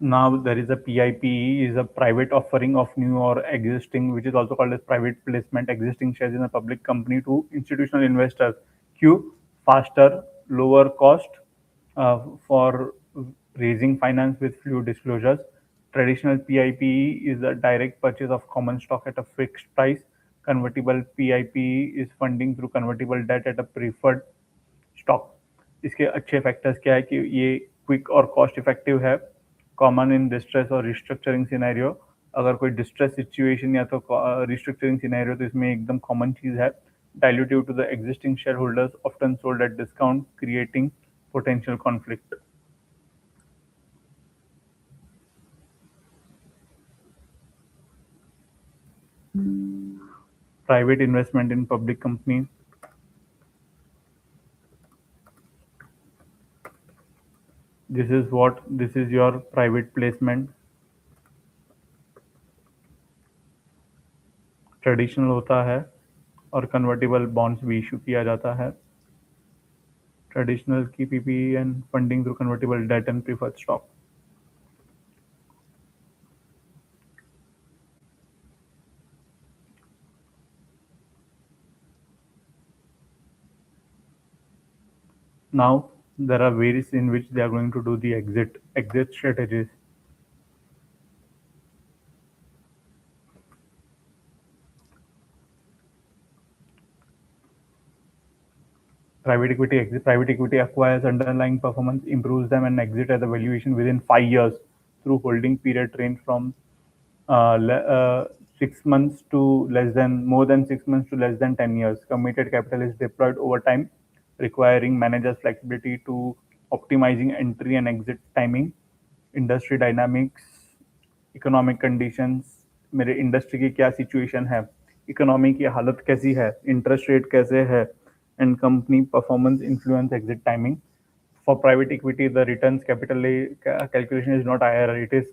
Now there is a PIPE, is a private offering of new or existing, which is also called as private placement, existing shares in a public company to institutional investors. Q, faster, lower cost for raising finance with few disclosures. Traditional PIPE is a direct purchase of common stock at a fixed price. Convertible PIPE is funding through convertible debt at a preferred stock. इसके अच्छे factors क्या है कि ये quick और cost effective है, common in distress और restructuring scenario. अगर कोई डिस्ट्रेस सिचुएशन या तो रिस्ट्रक्चरिंग सिनेरियो तो इसमें एकदम कॉमन चीज़ है. Dilutive to the existing share holders, often sold at discount, creating potential conflict. Private investment in public companies. This is your private placement. Traditional होता है और कन्वर्टेबल बॉन्ड्स भी इशू किया जाता है. ट्रेडिशनल की PP and funding through convertible debt and preferred stock. Now there are ways in which they are going to do the exit strategies. Private equity acquires underlying performance, improves them, and exit at the valuation within 5 years through holding period range from 6 months to more than 6 months to less than 10 years. Committed capital is deployed over time, requiring managers flexibility to optimizing entry and exit timing, industry dynamics, economic conditions. मेरे industry की क्या situation है, economy की हालत कैसी है, interest rate कैसे है, and company performance influence exit timing. For private equity the returns capital calculation is not higher, it is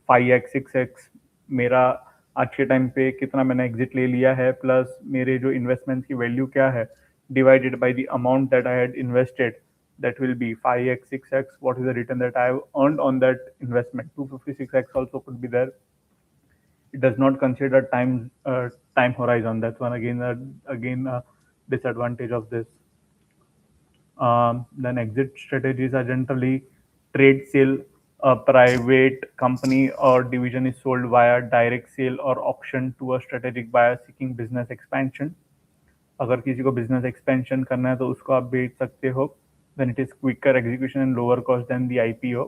5x 6x. मेरा आज के टाइम पे कितना मैंने एग्जिट ले लिया है प्लस मेरे जो इन्वेस्टमेंट की वैल्यू क्या है divided by the amount that I had invested, that will be 5x 6x. What is the return that I have earned on that investment? 256x also could be there. It does not consider time horizon. That's one again disadvantage of this. Then exit strategies are generally trade sale. A private company or division is sold via direct sale or auction to a strategic buyer seeking business expansion. अगर किसी को business expansion करना है तो उसको आप बेच सकते हो. Then it is quicker execution and lower cost than the IPO.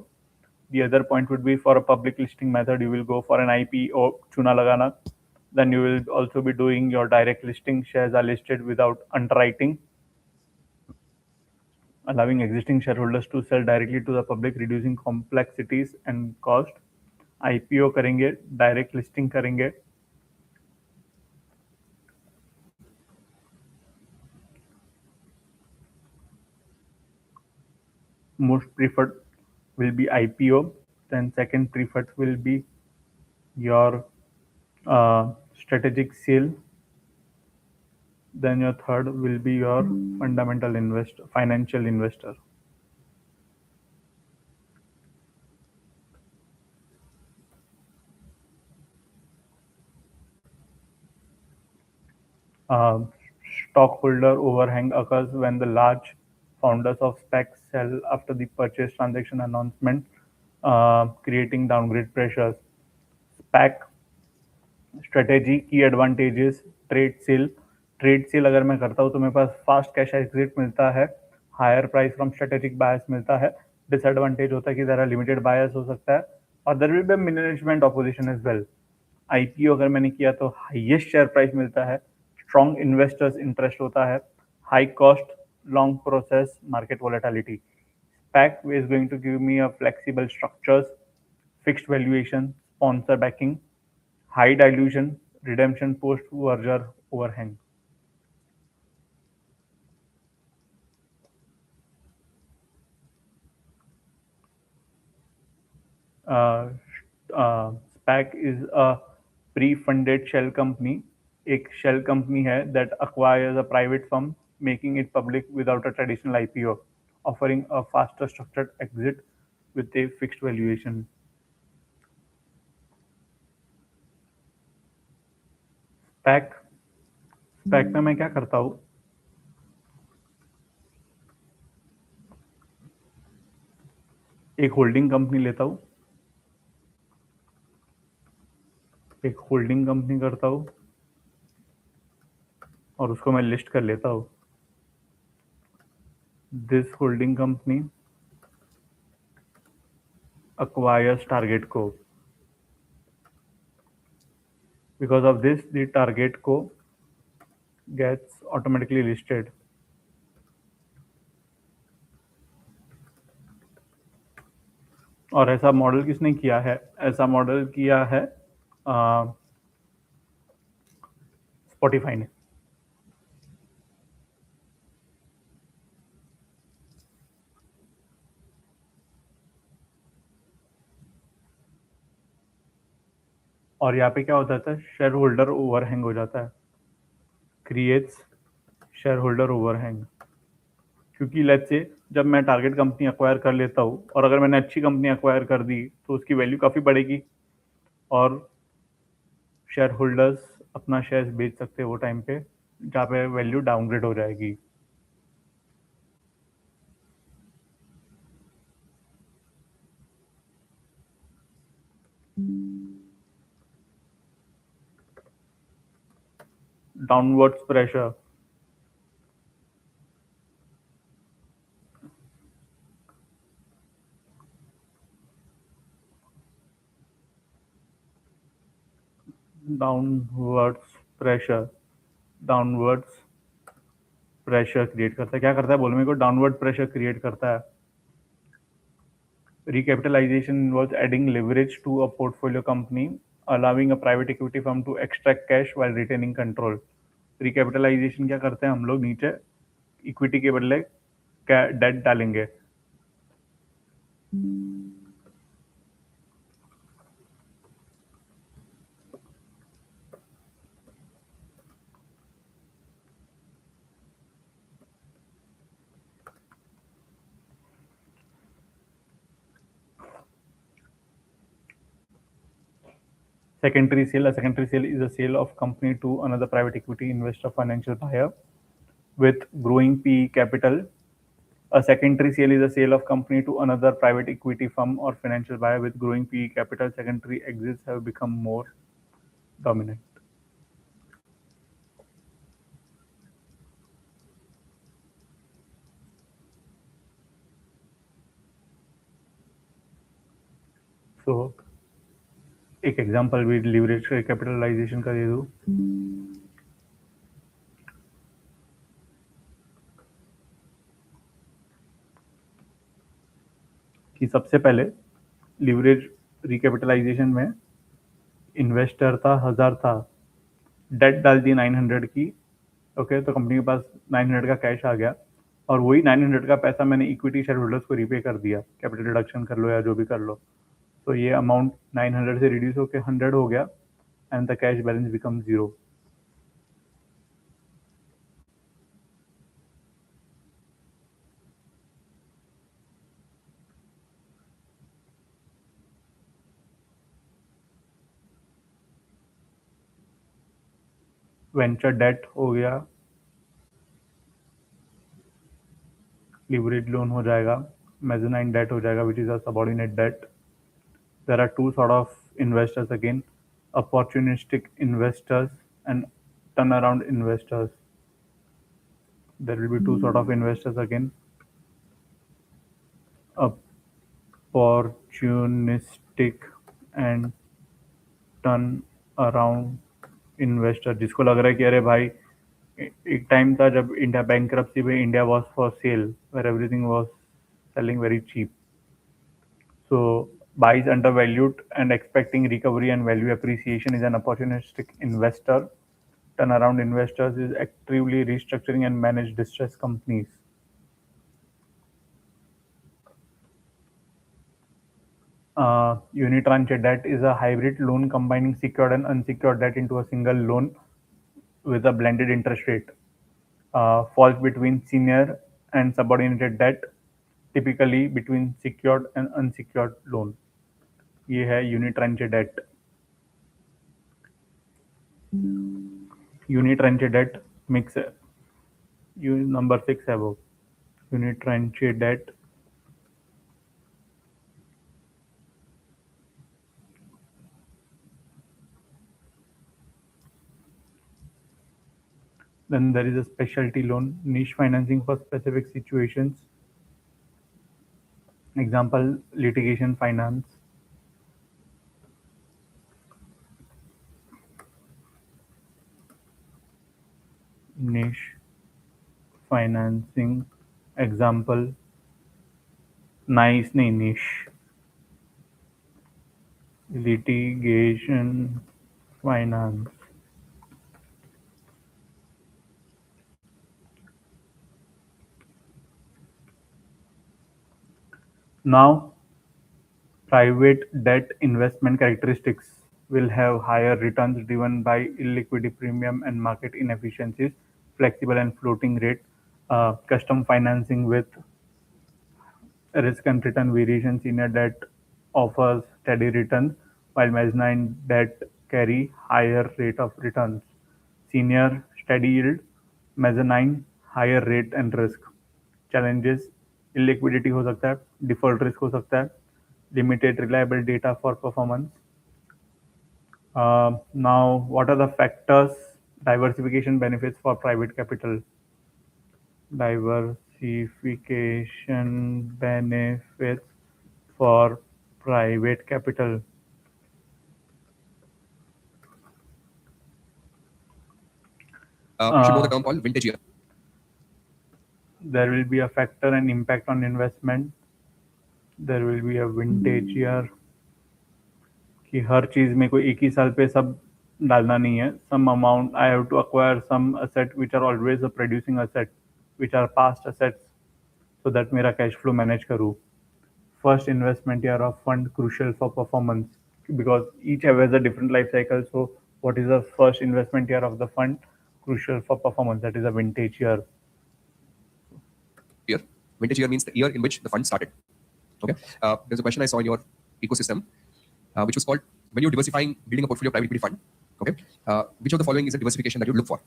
The other point would be for a public listing method, you will go for an IPO, chuna lagana. Then you will also be doing your direct listing. Shares are listed without underwriting, allowing existing shareholders to sell directly to the public, reducing complexities and cost. IPO करेंगे, direct listing करेंगे. Most preferred will be IPO. Then second preferred will be your strategic sale. Then your third will be your fundamental investor, financial investor. Uh, Stockholder overhang occurs when the large founders of SPACs sell after the purchase transaction announcement, creating downgrade pressures. SPAC strategy की advantages. Trade cell अगर मैं करता हूँ तो मेरे पास fast cash exit मिलता है, higher price from strategic buyers मिलता है. डिसएडवांटेज होता है कि जरा लिमिटेड बायर्स हो सकता है और there will be management opposition as well. IPO अगर मैंने किया तो हाईएस्ट शेयर प्राइस मिलता है, स्ट्रॉन्ग इन्वेस्टर्स इंटरेस्ट होता है, high cost, long process, market volatility. SPAC is going to give me a flexible structures, fixed valuation, sponsor backing, high dilution, redemption post merger overhang. uh, SPAC is a pre-funded shell company. एक shell company है that acquires a private firm, making it public without a traditional IPO, offering a faster structured exit with a fixed valuation. SPAC SPAC में मैं क्या करता हूँ, एक holding company लेता हूँ, एक होल्डिंग कंपनी करता हूँ और उसको मैं लिस्ट कर लेता हूँ. This holding company acquires target co. Because of this, the target co gets automatically listed. और ऐसा मॉडल किसने किया है? ऐसा मॉडल किया है स्पॉटिफाई ने. और यहाँ पे क्या हो जाता है, शेयर होल्डर ओवरहैंग हो जाता है, क्रिएट्स शेयर होल्डर ओवरहैंग। क्योंकि लेट्स से जब मैं टारगेट कंपनी अक्वायर कर लेता हूँ और अगर मैंने अच्छी कंपनी अक्वायर कर दी तो उसकी वैल्यू काफ़ी बढ़ेगी और शेयर होल्डर्स अपना शेयर्स बेच सकते हैं वो टाइम पे जहाँ पे वैल्यू डाउनग्रेड हो जाएगी। Downwards pressure, downwards pressure, downwards pressure create करता है। क्या करता है बोलो मेरे को, डाउनवर्ड प्रेशर क्रिएट करता है। Recapitalization involves adding leverage to a portfolio company, allowing a private equity firm to extract cash while retaining control. Recapitalization क्या करते हैं हम लोग, नीचे इक्विटी के बदले डेट डालेंगे। Secondary sale. A secondary sale is a sale of company to another private equity investor, financial buyer with growing PE capital. A secondary sale is a sale of company to another private equity firm or financial buyer with growing PE capital. Secondary exits have become more dominant. So एक example भी leverage capitalisation का दे दूं। कि सबसे पहले leverage recapitalisation में investor था 1000 था, डेट डाल दी 900 की। ओके, तो कंपनी के पास 900 का कैश आ गया और वही 900 का पैसा मैंने इक्विटी शेयर होल्डर्स को रीपे कर दिया, कैपिटल रिडक्शन कर लो या जो भी कर लो। तो ये अमाउंट 900 से रिड्यूस होकर 100 हो गया and the cash balance become 0। Venture debt हो गया, लीवरेज लोन हो जाएगा, मेजोनाइन डेट हो जाएगा which is a subordinate debt. There are two sort of investors again, opportunistic investors and turnaround investors. There will be two sort of investors again, opportunistic and turn around investor. जिसको लग रहा है कि अरे भाई एक टाइम था जब इंडिया बैंकरप्सी में India was for sale where everything was selling very cheap, so buys undervalued and expecting recovery and value appreciation is an opportunistic investor. Turnaround investors is actively restructuring and manage distressed companies. Unitranche debt is a hybrid loan combining secured and unsecured debt into a single loan with a blended interest rate. Falls between senior and subordinated debt, typically between secured and unsecured loan. ये है unitranche debt. Unitranche debt mix है, number 6 है वो, unitranche debt. Then there is a specialty loan, niche financing for specific situations. Example, litigation finance. Niche financing. Example, nice नहीं niche. Litigation finance. Now, private debt investment characteristics. will have higher returns driven by illiquidity premium and market inefficiencies, flexible and floating rate, custom financing with risk and return variation. Senior debt offers steady returns, while mezzanine debt carry higher rate of returns. Senior steady yield, mezzanine higher rate and risk. Challenges: illiquidity हो सकता है, default risk हो सकता है, limited reliable data for performance. Now, what are the factors? Diversification benefits for private capital. Diversification benefits for private capital. You should know the term called vintage year. There will be a factor and impact on investment. There will be a vintage year. कि हर चीज में कोई एक ही साल पे सब डालना नहीं है. Some amount I have to acquire some asset which are always a producing asset, which are past assets, so that मेरा cash flow manage करूँ. First investment year of fund crucial for performance, because each has a different life cycle. So what is the first investment year of the fund crucial for performance? That is a vintage year. Year. Vintage year means the year in which the fund started. Okay. There's a question I saw in your ecosystem, which was called, when you're diversifying, building a portfolio of private equity fund. Okay. Which of the following is a diversification that you look for,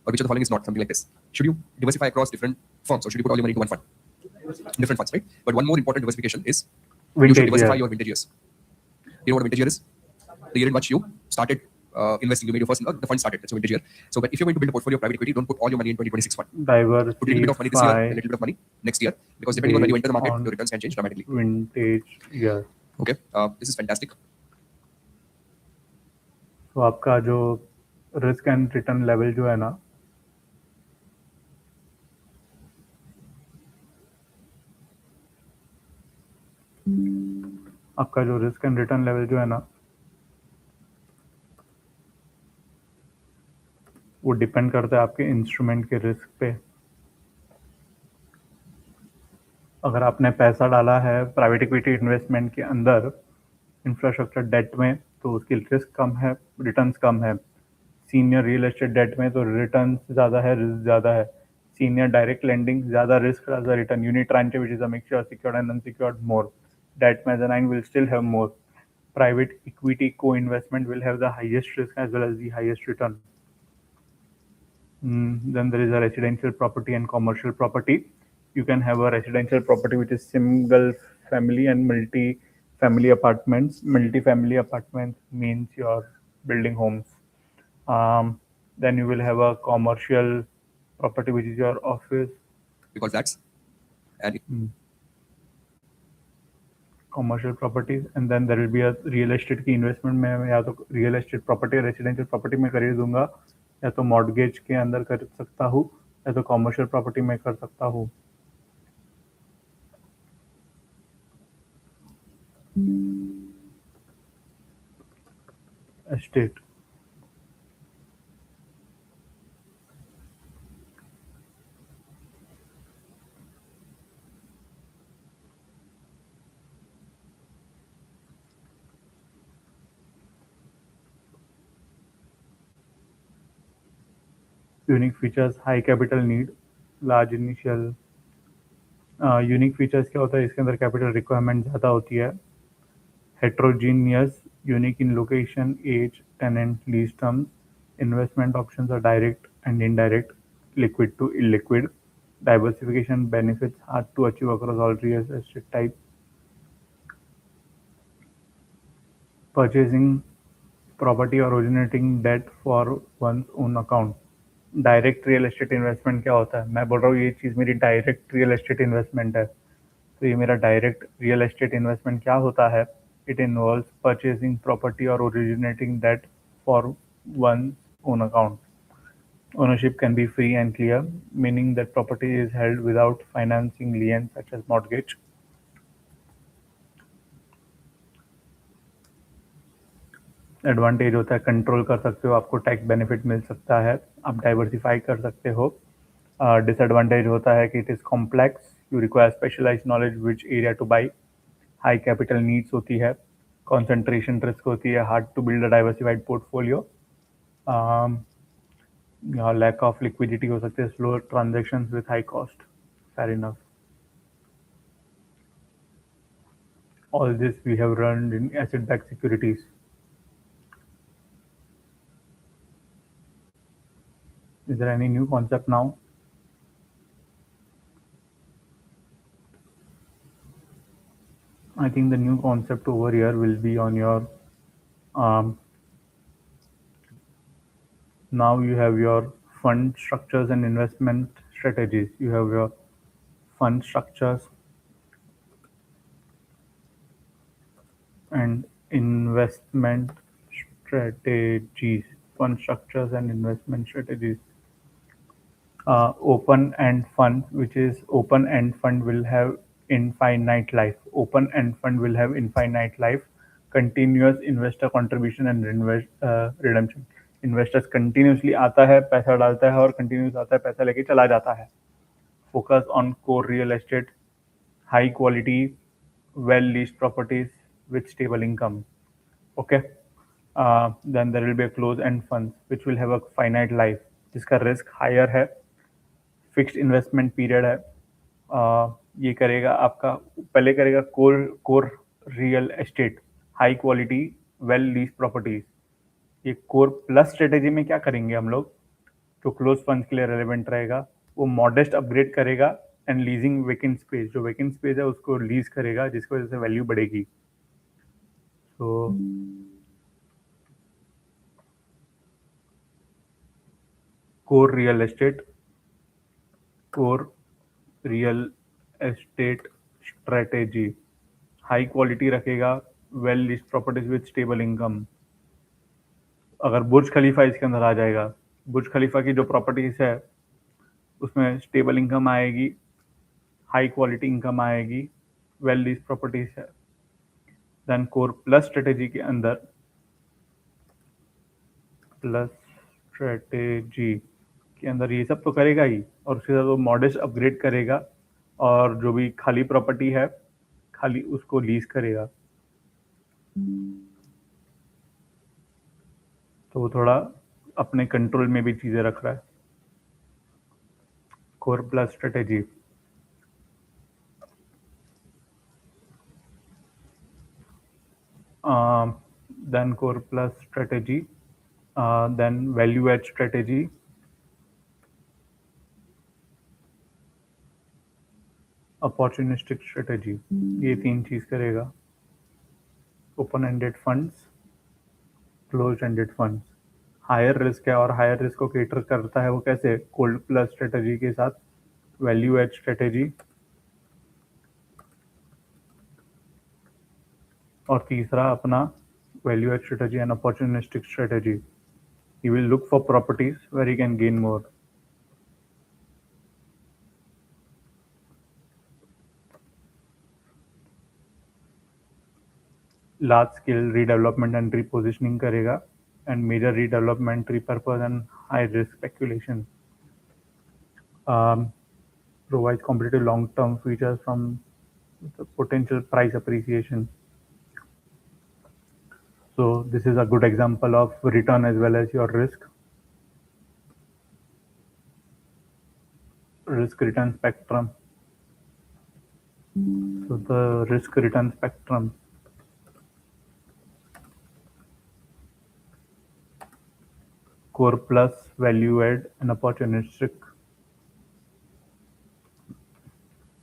or which of the following is not? Something like this. Should you diversify across different firms, or should you put all your money into one fund? Different funds, right? But one more important diversification is you should diversify your vintage years. You know what a vintage year is? The year in which you started investing, you made your first, the fund started. That's a vintage year. So, but if you're going to build a portfolio of private equity, don't put all your money in 2026 fund. Put a little bit of money this year and a little bit of money next year, because depending on when you enter the market, your returns can change dramatically. Vintage year. Okay, this is fantastic. So आपका जो risk and return level जो है ना, आपका जो risk and return level जो है ना, वो डिपेंड करता है आपके इंस्ट्रूमेंट के रिस्क पे. अगर आपने पैसा डाला है प्राइवेट इक्विटी इन्वेस्टमेंट के अंदर इंफ्रास्ट्रक्चर डेट में, तो उसकी रिस्क कम है, रिटर्न्स कम है. सीनियर रियल एस्टेट डेट में तो रिटर्न्स ज़्यादा है, रिस्क ज़्यादा है. सीनियर डायरेक्ट लेंडिंग ज़्यादा रिस्क, ज़्यादा return. Unit tranche which is a mixture secured and unsecured, more. Debt mezzanine will still have more. Private equity co-investment will have the highest risk as well as the highest return. Then there is a residential property and commercial property. You can have a residential property which is single family and multi-family apartments. Multi-family apartments means you're building homes. Then you will have a commercial property which is your office. Because that's commercial properties, and then there will be a real estate की investment में या तो real estate property residential property में खरीद दूंगा, या तो mortgage के अंदर कर सकता हूँ, या तो commercial property में कर सकता हूँ. Estate. Unique features: high capital need, large initial. Unique features क्या होता है? इसके अंदर कैपिटल रिक्वायरमेंट ज़्यादा होती है. Heterogeneous, unique in location, age, tenant, lease terms. Investment options are direct and indirect, liquid to illiquid. Diversification benefits hard to achieve across all real estate type. Purchasing property or originating debt for one's own account. Direct real estate investment क्या होता है? मैं बोल रहा हूँ ये चीज़ मेरी direct real estate investment है. तो ये मेरा डायरेक्ट रियल एस्टेट इन्वेस्टमेंट क्या होता है? इट इन्वॉल्व्स परचेजिंग प्रॉपर्टी और originating that for one own account. Ownership can be free and clear, meaning that property is held without financing liens such as mortgage. Advantage होता है control कर सकते हो, आपको टैक्स बेनिफिट मिल सकता है, आप डाइवर्सिफाई कर सकते हो. डिसएडवांटेज होता है कि it is complex, you require specialised knowledge which area to buy. High capital needs होती है. concentration risk होती है, hard to build a diversified portfolio, lack of liquidity हो सकते हैं, slow transactions with high cost. Fair enough. All this we have run in asset-backed securities. Is there any new concept now? I think the new concept over here will be on your now you have your fund structures and investment strategies. You have your fund structures and investment strategies. Fund structures and investment strategies. Open-end fund, which is open-end fund will have infinite life. Open-end fund will have infinite life. Continuous investor contribution and redemption. Investors continuously आता है, पैसा डालता है और continuous आता है, पैसा लेके चला जाता है. Focus on core real estate, high quality, well leased properties with stable income. Okay. Then there will be a closed-end funds which will have a finite life, जिसका risk higher है, fixed investment period है. ये करेगा आपका, पहले करेगा core real estate, high quality, well lease properties. ये core plus strategy में क्या करेंगे हम लोग, जो क्लोज फंड्स के लिए रेलेवेंट रहेगा, वो मॉडेस्ट अपग्रेड करेगा एंड लीजिंग वेकेंट स्पेस. जो वेकेंट स्पेस है उसको लीज करेगा, जिसकी वजह से वैल्यू बढ़ेगी. तो core real estate strategy, high quality रखेगा, well list properties with stable income. अगर बुर्ज खलीफा इसके अंदर आ जाएगा, बुर्ज खलीफा की जो प्रॉपर्टीज है उसमें स्टेबल इनकम आएगी, हाई क्वालिटी इनकम आएगी, वेल लिस्ट प्रॉपर्टीज है. देन कोर प्लस स्ट्रेटेजी के अंदर, प्लस स्ट्रेटेजी के अंदर ये सब तो करेगा ही, और उसके साथ वो मॉडेस्ट अपग्रेड करेगा और जो भी खाली प्रॉपर्टी है खाली उसको लीज करेगा. तो वो थोड़ा अपने कंट्रोल में भी चीजें रख रहा है. Core plus strategy. Then core plus strategy, then value add strategy, opportunistic strategy. ये तीन चीज करेगा. Open ended funds, close ended funds. Higher risk है और हायर रिस्क को केटर करता है वो कैसे, कोल्ड प्लस स्ट्रेटेजी के साथ, वैल्यू एड स्ट्रेटेजी, और तीसरा अपना value add strategy and opportunistic strategy. He will look for properties where he can gain more. Large scale redevelopment and repositioning करेगा, and major redevelopment, repurpose and high risk speculation. Provides competitive long-term features from the potential price appreciation. So this is a good example of return as well as your risk return spectrum. So the risk return spectrum, core plus, value add and opportunistic.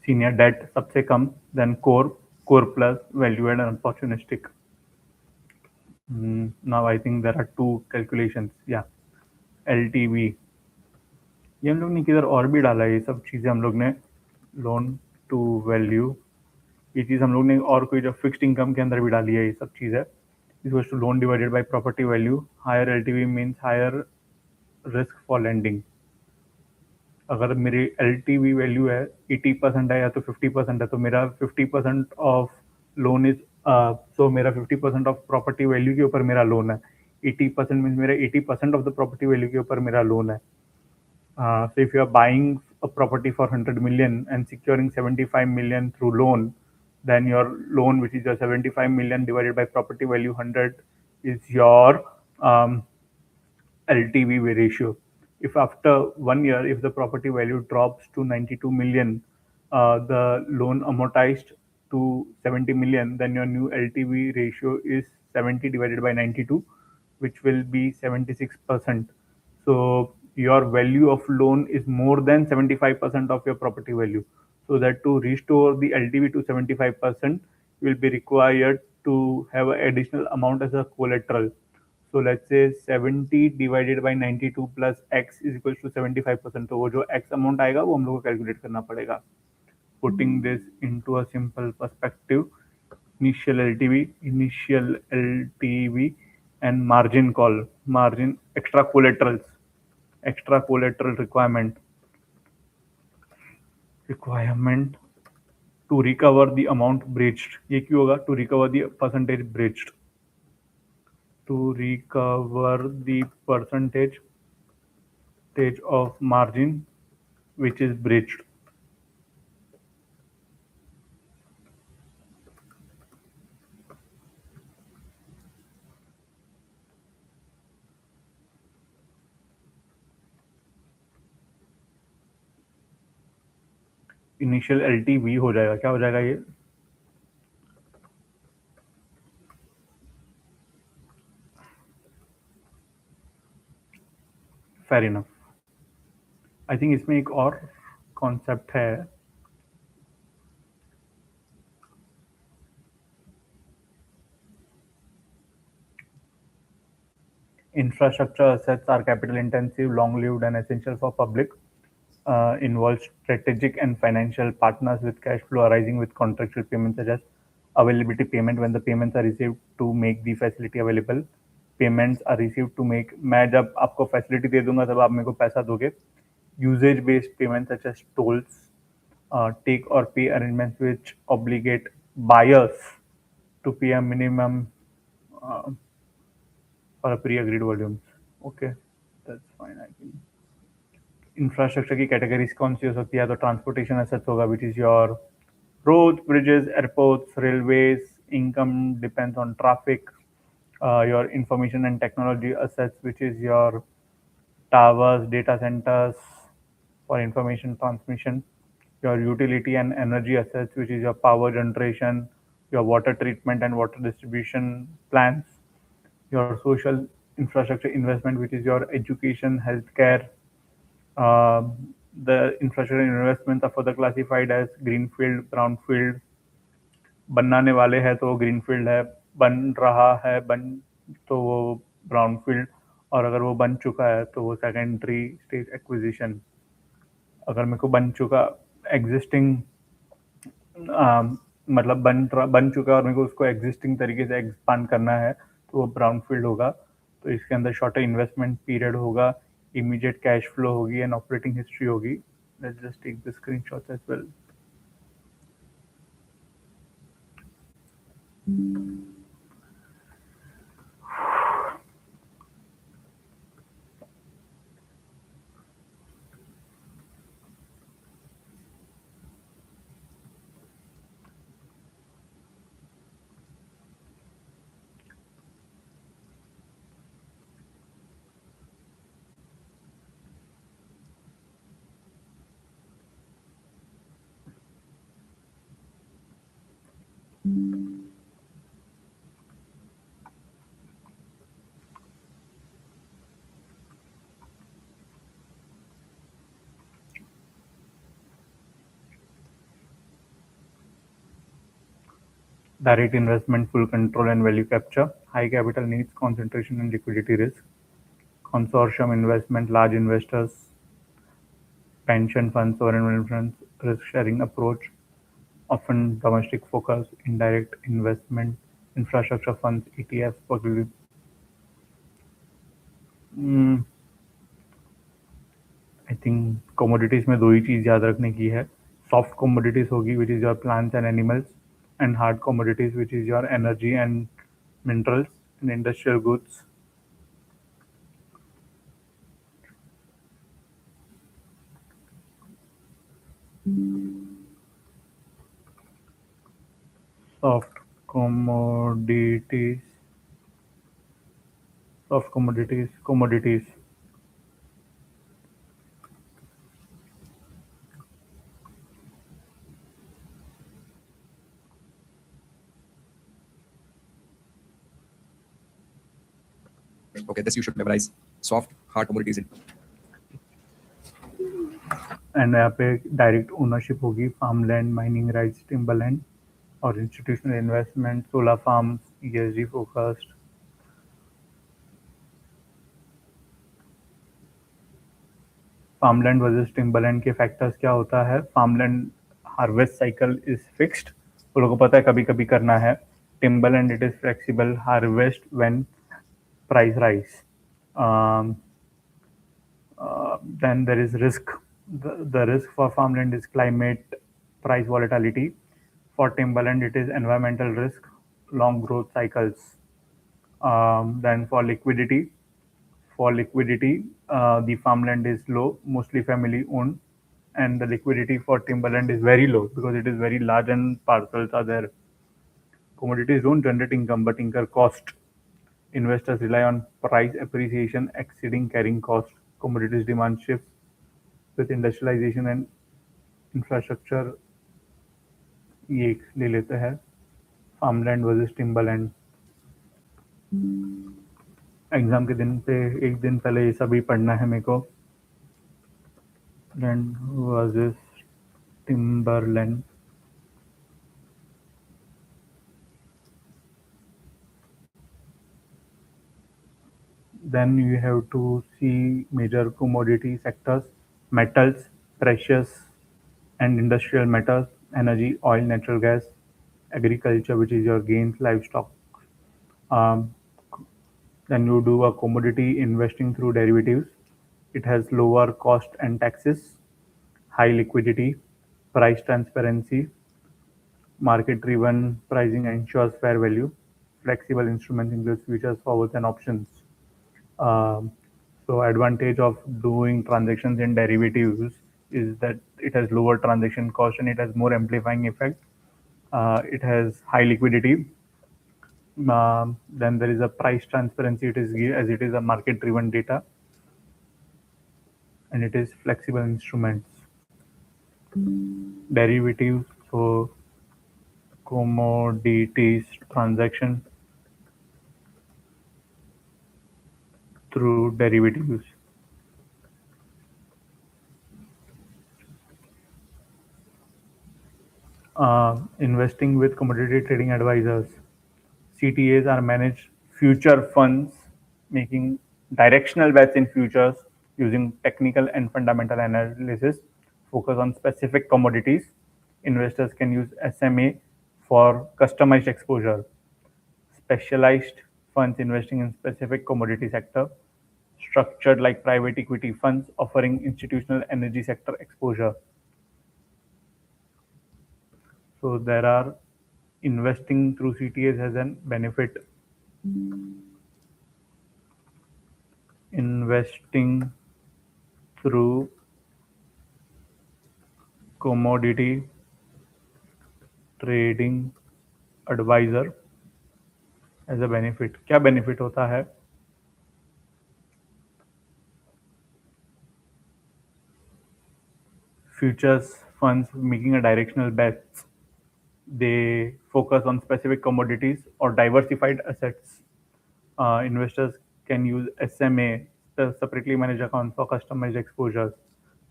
Senior debt सबसे कम, then core plus, value add and opportunistic. Now I think there are two calculations. Yeah, LTV. ये हम लोग ने किधर और भी डाला है, ये सब चीज़ें हम लोग ने लोन टू वैल्यू, ये चीज़ हम लोग ने और कोई जो फिक्स्ड इनकम के अंदर भी डाली है. ये सब चीज़ है equals to loan divided by property value. Higher LTV means higher risk for lending. अगर मेरी एलटीवी वैल्यू है 80% है या तो 50% है, तो मेरा 50% ऑफ लोन इज, सो मेरा 50% ऑफ प्रॉपर्टी वैल्यू के ऊपर मेरा लोन है. 80% मीन्स मेरा 80% ऑफ द प्रॉपर्टी वैल्यू के ऊपर मेरा लोन है. So if you are buying a property for 100 million and securing 75 million through loan, then your loan, which is your 75 million divided by property value 100, is your LTV ratio. If after 1 year, if the property value drops to 92 million, the loan amortized to 70 million, then your new LTV ratio is 70 divided by 92, which will be 76%. So your value of loan is more than 75% of your property value. So that to restore the LTV to 75%, you will be required to have an additional amount as a collateral. So let's say 70 divided by 92 plus x is equals to 75%. तो वो जो x amount आएगा वो हम लोग को calculate करना पड़ेगा. Putting this into a simple perspective, initial LTV and margin call, margin extra collateral requirement to recover the amount breached. ये क्यों होगा? To recover the percentage breached. To recover the percentage of margin which is breached. Initial LTV हो जाएगा. क्या हो जाएगा ये? Fair enough. I think इसमें एक और कॉन्सेप्ट है. Infrastructure assets are capital intensive, long lived, and essential for public. Involves strategic and financial partners with cash flow arising with contractual payments such as availability payment when the payments are received to make the facility available. Payments are received to make. मैं जब आपको facility दे दूंगा तब आप मेरे को पैसा दोगे. Usage based payments such as tolls, take or pay arrangements which obligate buyers to pay a minimum for a pre-agreed volumes. Okay, that's fine. I think infrastructure की कैटेगरीज कौन सी हो सकती है? तो ट्रांसपोर्टेशन एसेट्स होगा, which is your road, bridges, airports, railways. Income depends on traffic. Your information and technology assets, which is your towers, data centers for information transmission. Your utility and energy assets, which is your power generation, your water treatment and water distribution plants. Your social infrastructure investment, which is your education, healthcare. The infrastructure investments are further classified as greenfield, brownfield. बनाने वाले हैं तो वो greenfield है, बन रहा है तो वो ब्राउनफील्ड, और अगर वो बन चुका है तो वो सेकेंडरी स्टेज एक्विजिशन. अगर मेरे को बन चुका एग्जिस्टिंग मतलब बन चुका है और मेरे को उसको एग्जिस्टिंग तरीके से एक्सपांड करना है तो वो ब्राउनफील्ड होगा. तो इसके अंदर शॉर्टर इन्वेस्टमेंट पीरियड होगा, इमीडिएट कैश फ्लो होगी एंड ऑपरेटिंग हिस्ट्री होगी. Let's just take the screenshots as well. Direct investment, full control and value capture. High capital needs, concentration and liquidity risk. Consortium investment, large investors, pension funds, sovereign wealth funds, risk sharing approach. Often domestic focus, indirect investment, infrastructure funds, ETFs, possibly. I think commodities में दो ही चीज़ याद रखने की है. Soft commodities होगी, which is your plants and animals, and hard commodities, which is your energy and minerals and industrial goods. soft commodities, commodities. Okay, this you should memorize. Soft, hard commodities in. And यहाँ पे direct ownership होगी, farm land, mining rights, timber land और institutional investment, solar farms, ESG focused. Farmland versus timberland के factors क्या होता है? Farmland harvest cycle is fixed, वो लोगों को पता है कभी कभी करना है। Timberland it is flexible, harvest when price rise. Then there is risk. The risk for farmland is climate, price volatility. For timberland, it is environmental risk, long growth cycles. Then for liquidity, the farmland is low, mostly family owned, and the liquidity for timberland is very low because it is very large and parcels are there. Commodities don't generate income but incur cost. Investors rely on price appreciation exceeding carrying cost. Commodities demand shifts with industrialization and infrastructure। ये एक ले लेते हैं, farmland versus Timberland. Exam के दिन पे एक दिन पहले ये सभी पढ़ना है मेरे को। Land versus Timberland. Then you have to see major commodity sectors: metals, precious and industrial metals, energy, oil, natural gas, agriculture, which is your gains, livestock. Um, then you do a commodity investing through derivatives. It has lower cost and taxes, high liquidity, price transparency, market-driven pricing ensures fair value. Flexible instruments include futures, forwards, and options. Um, so advantage of doing transactions in derivatives is that it has lower transaction cost and it has more amplifying effect. It has high liquidity. Then there is a price transparency. It is as it is a market-driven data, and it is flexible instruments. Derivatives, so commodities transaction through derivatives. Investing with commodity trading advisors. CTAs are managed future funds, making directional bets in futures using technical and fundamental analysis. Focus on specific commodities. Investors can use SMA for customized exposure. Specialized funds investing in specific commodity sector. Structured like private equity funds offering institutional energy sector exposure. So there are investing through CTAs has an benefit. Investing through commodity trading adviser as a benefit. क्या benefit होता है? Futures funds making a directional bets. They focus on specific commodities or diversified assets. Investors can use SMA, separately managed accounts for customized exposures.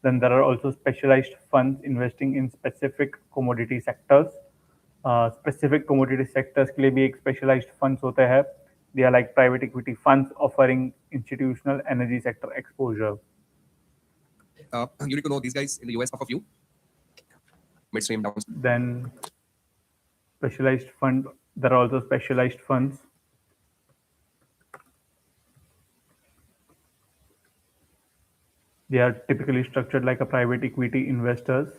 Then there are also specialized funds investing in specific commodity sectors. Specific commodity sectors के लिए भी एक specialized funds होते हैं. They are like private equity funds offering institutional energy sector exposure. You need to know these guys in the US of a few. Midstream, downstream. Then specialized fund, there are also specialized funds. They are typically structured like a private equity investors.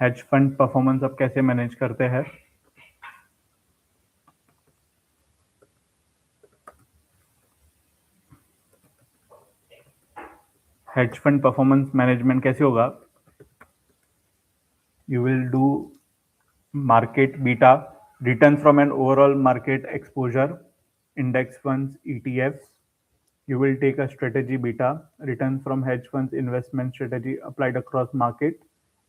Hedge fund performance अब कैसे manage करते हैं? Hedge fund performance management कैसे होगा? You will do market beta, returns from an overall market exposure, index funds, ETFs. You will take a strategy beta, returns from hedge funds investment strategy applied across market,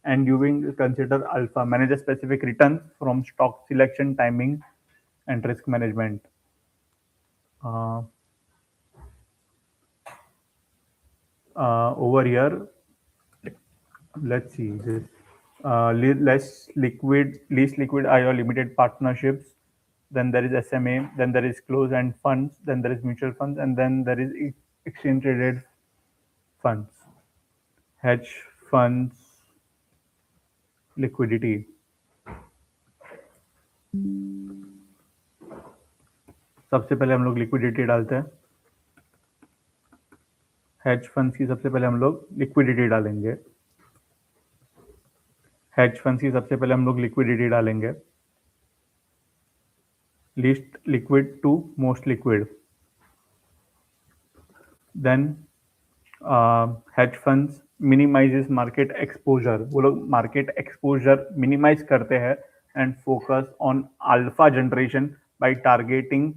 and you will consider alpha, manage a specific returns from stock selection, timing, and risk management. Over here, let's see this. Least liquid are your limited partnerships. Then there is SMA. Then there is closed-end funds. Then there is mutual funds, and then there is exchange-traded funds. Hedge funds liquidity. सबसे पहले हम लोग liquidity डालते हैं. Hedge funds की सबसे पहले हम लोग लिक्विडिटी डालेंगे. हेज फंड्स की सबसे पहले हम लोग लिक्विडिटी डालेंगे. Least liquid to most liquid. Then hedge funds minimises market exposure. वो लोग मार्केट एक्सपोजर मिनिमाइज करते हैं and focus on alpha generation by targeting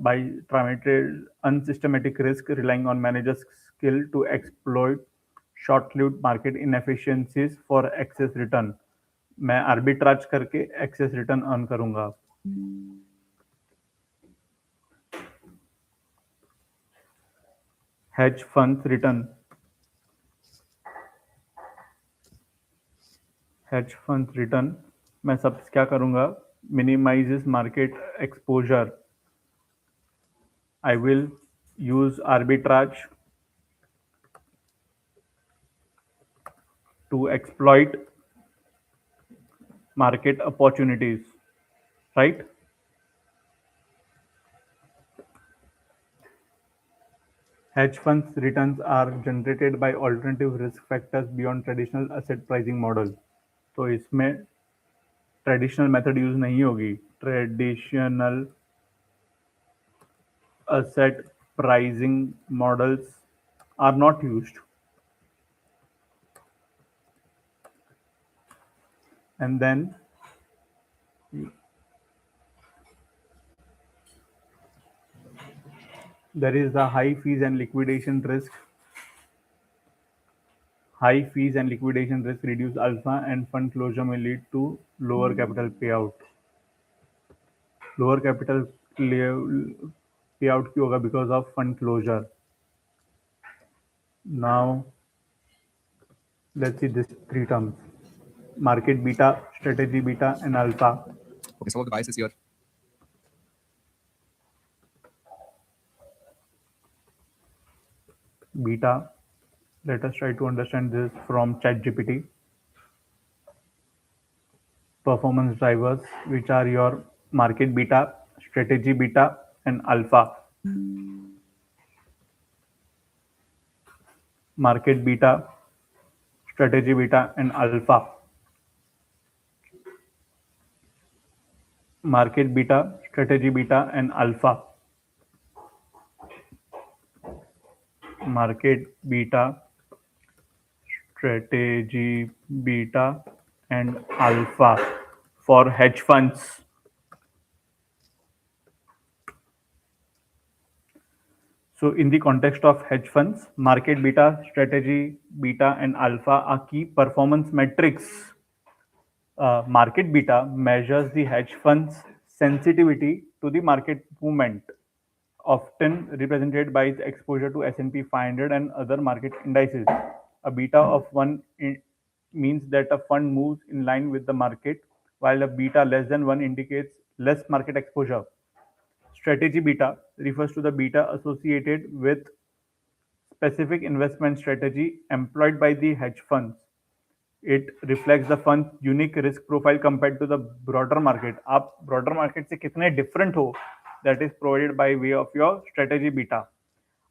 by targeted unsystematic risk, relying on managers' skill to exploit short-lived market inefficiencies for excess return. मैं arbitrage करके excess return earn करूंगा. Hedge funds return. Hedge funds return मैं सब क्या करूंगा? Minimizes market exposure. I will use arbitrage to exploit market opportunities, right? Hedge funds returns are generated by alternative risk factors beyond traditional asset pricing model. तो इसमें traditional method use नहीं होगी. Traditional asset pricing models are not used. And then there is the high fees and liquidation risk. High fees and liquidation risk reduce alpha, and fund closure may lead to lower capital payout. Lower capital payout क्यों होगा? Because of fund closure. Now let's see these three terms: market beta, strategy beta, and alpha. Okay, some of the biases here. Beta. Let us try to understand this from ChatGPT. Performance drivers, which are your market beta, strategy beta, and alpha. Market beta, strategy beta, and alpha. Market beta, strategy beta, and alpha. Market beta, strategy beta, and alpha for hedge funds. So in the context of hedge funds, market beta, strategy beta, and alpha are key performance metrics. Market beta measures the hedge fund's sensitivity to the market movement, often represented by its exposure to S&P 500 and other market indices. A beta of 1 means that a fund moves in line with the market, while a beta less than 1 indicates less market exposure. Strategy beta refers to the beta associated with specific investment strategy employed by the hedge funds. It reflects the fund's unique risk profile compared to the broader market. आप broader market से कितने different हो, that is provided by way of your strategy beta.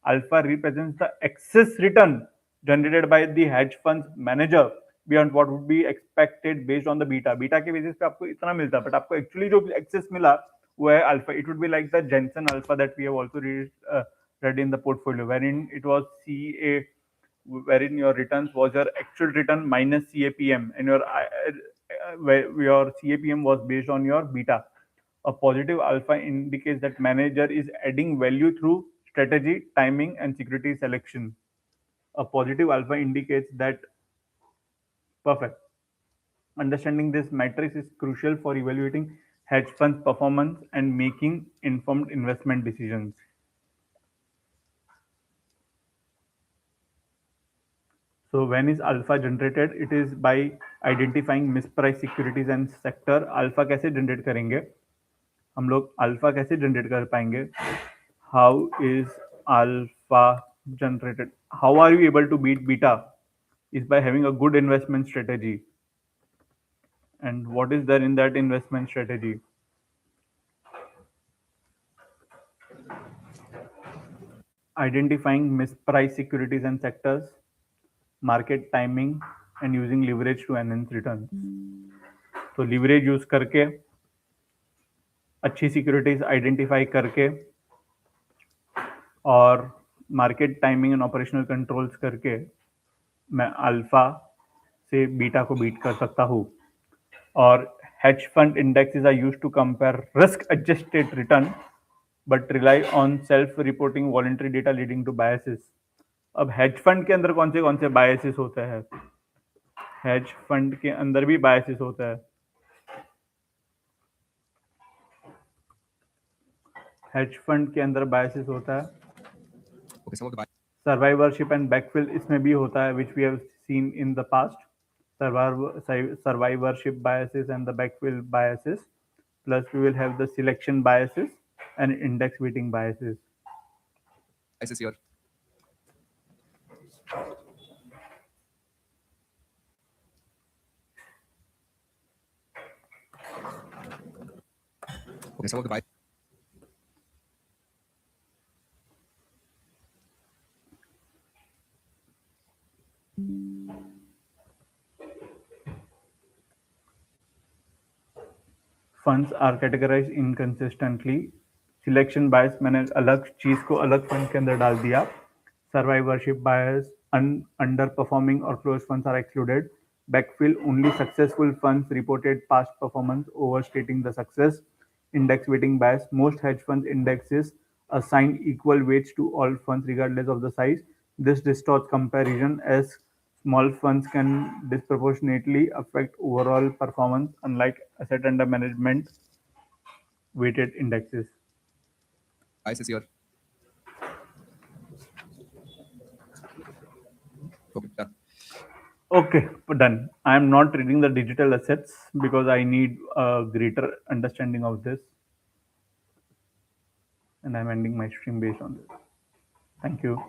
Alpha represents the excess return generated by the hedge fund's manager beyond what would be expected based on the beta. Beta के basis पे आपको इतना मिलता है, but आपको actually जो excess मिला वो है alpha. It would be like the Jensen alpha that we have also read in the portfolio, wherein it was CA, wherein your returns was your actual return minus CAPM, and your CAPM was based on your beta. A positive alpha indicates that manager is adding value through strategy, timing, and security selection. A positive alpha indicates that perfect. Understanding this matrix is crucial for evaluating hedge funds' performance and making informed investment decisions. So when is alpha generated? It is by identifying mispriced securities and sector. Alpha कैसे generate करेंगे? हम लोग alpha कैसे generate कर पाएंगे? How is alpha generated? How are you able to beat beta? Is by having a good investment strategy. And what is there in that investment strategy? Identifying mispriced securities and sectors, market timing, and using leverage to enhance returns. तो leverage use करके, अच्छी securities identify करके, और market timing and operational controls करके मैं alpha से beta को beat कर सकता हूँ. और hedge fund indexes are used to compare risk adjusted return but rely on self reporting voluntary data leading to biases. अब हेज फंड के अंदर कौन से बायसेस होते हैं? हेज फंड के अंदर भी बायसेस होता है. हेज फंड के अंदर बायसेस होता है. सर्वाइवरशिप एंड बैकफिल इसमें भी होता है, which we have seen in the past. Survivorship biases and the backfill biases, plus we will have the selection biases and index weighting biases. Biases here. Okay, some of the biases. Funds are categorize inconsistently. Selection bias मैंने अलग चीज को अलग fund के अंदर डाल दिया. Survivorship bias, under performing और close funds are excluded. Backfill, only successful funds reported past performance, overstating the success. Index weighting bias, most hedge fund indexes assign equal weights to all funds regardless of the size. This distorts comparison as small funds can disproportionately affect overall performance, unlike asset under management weighted indexes. Biases here. Okay, done. Okay, done. I am not reading the digital assets because I need a greater understanding of this. And I'm ending my stream based on this. Thank you.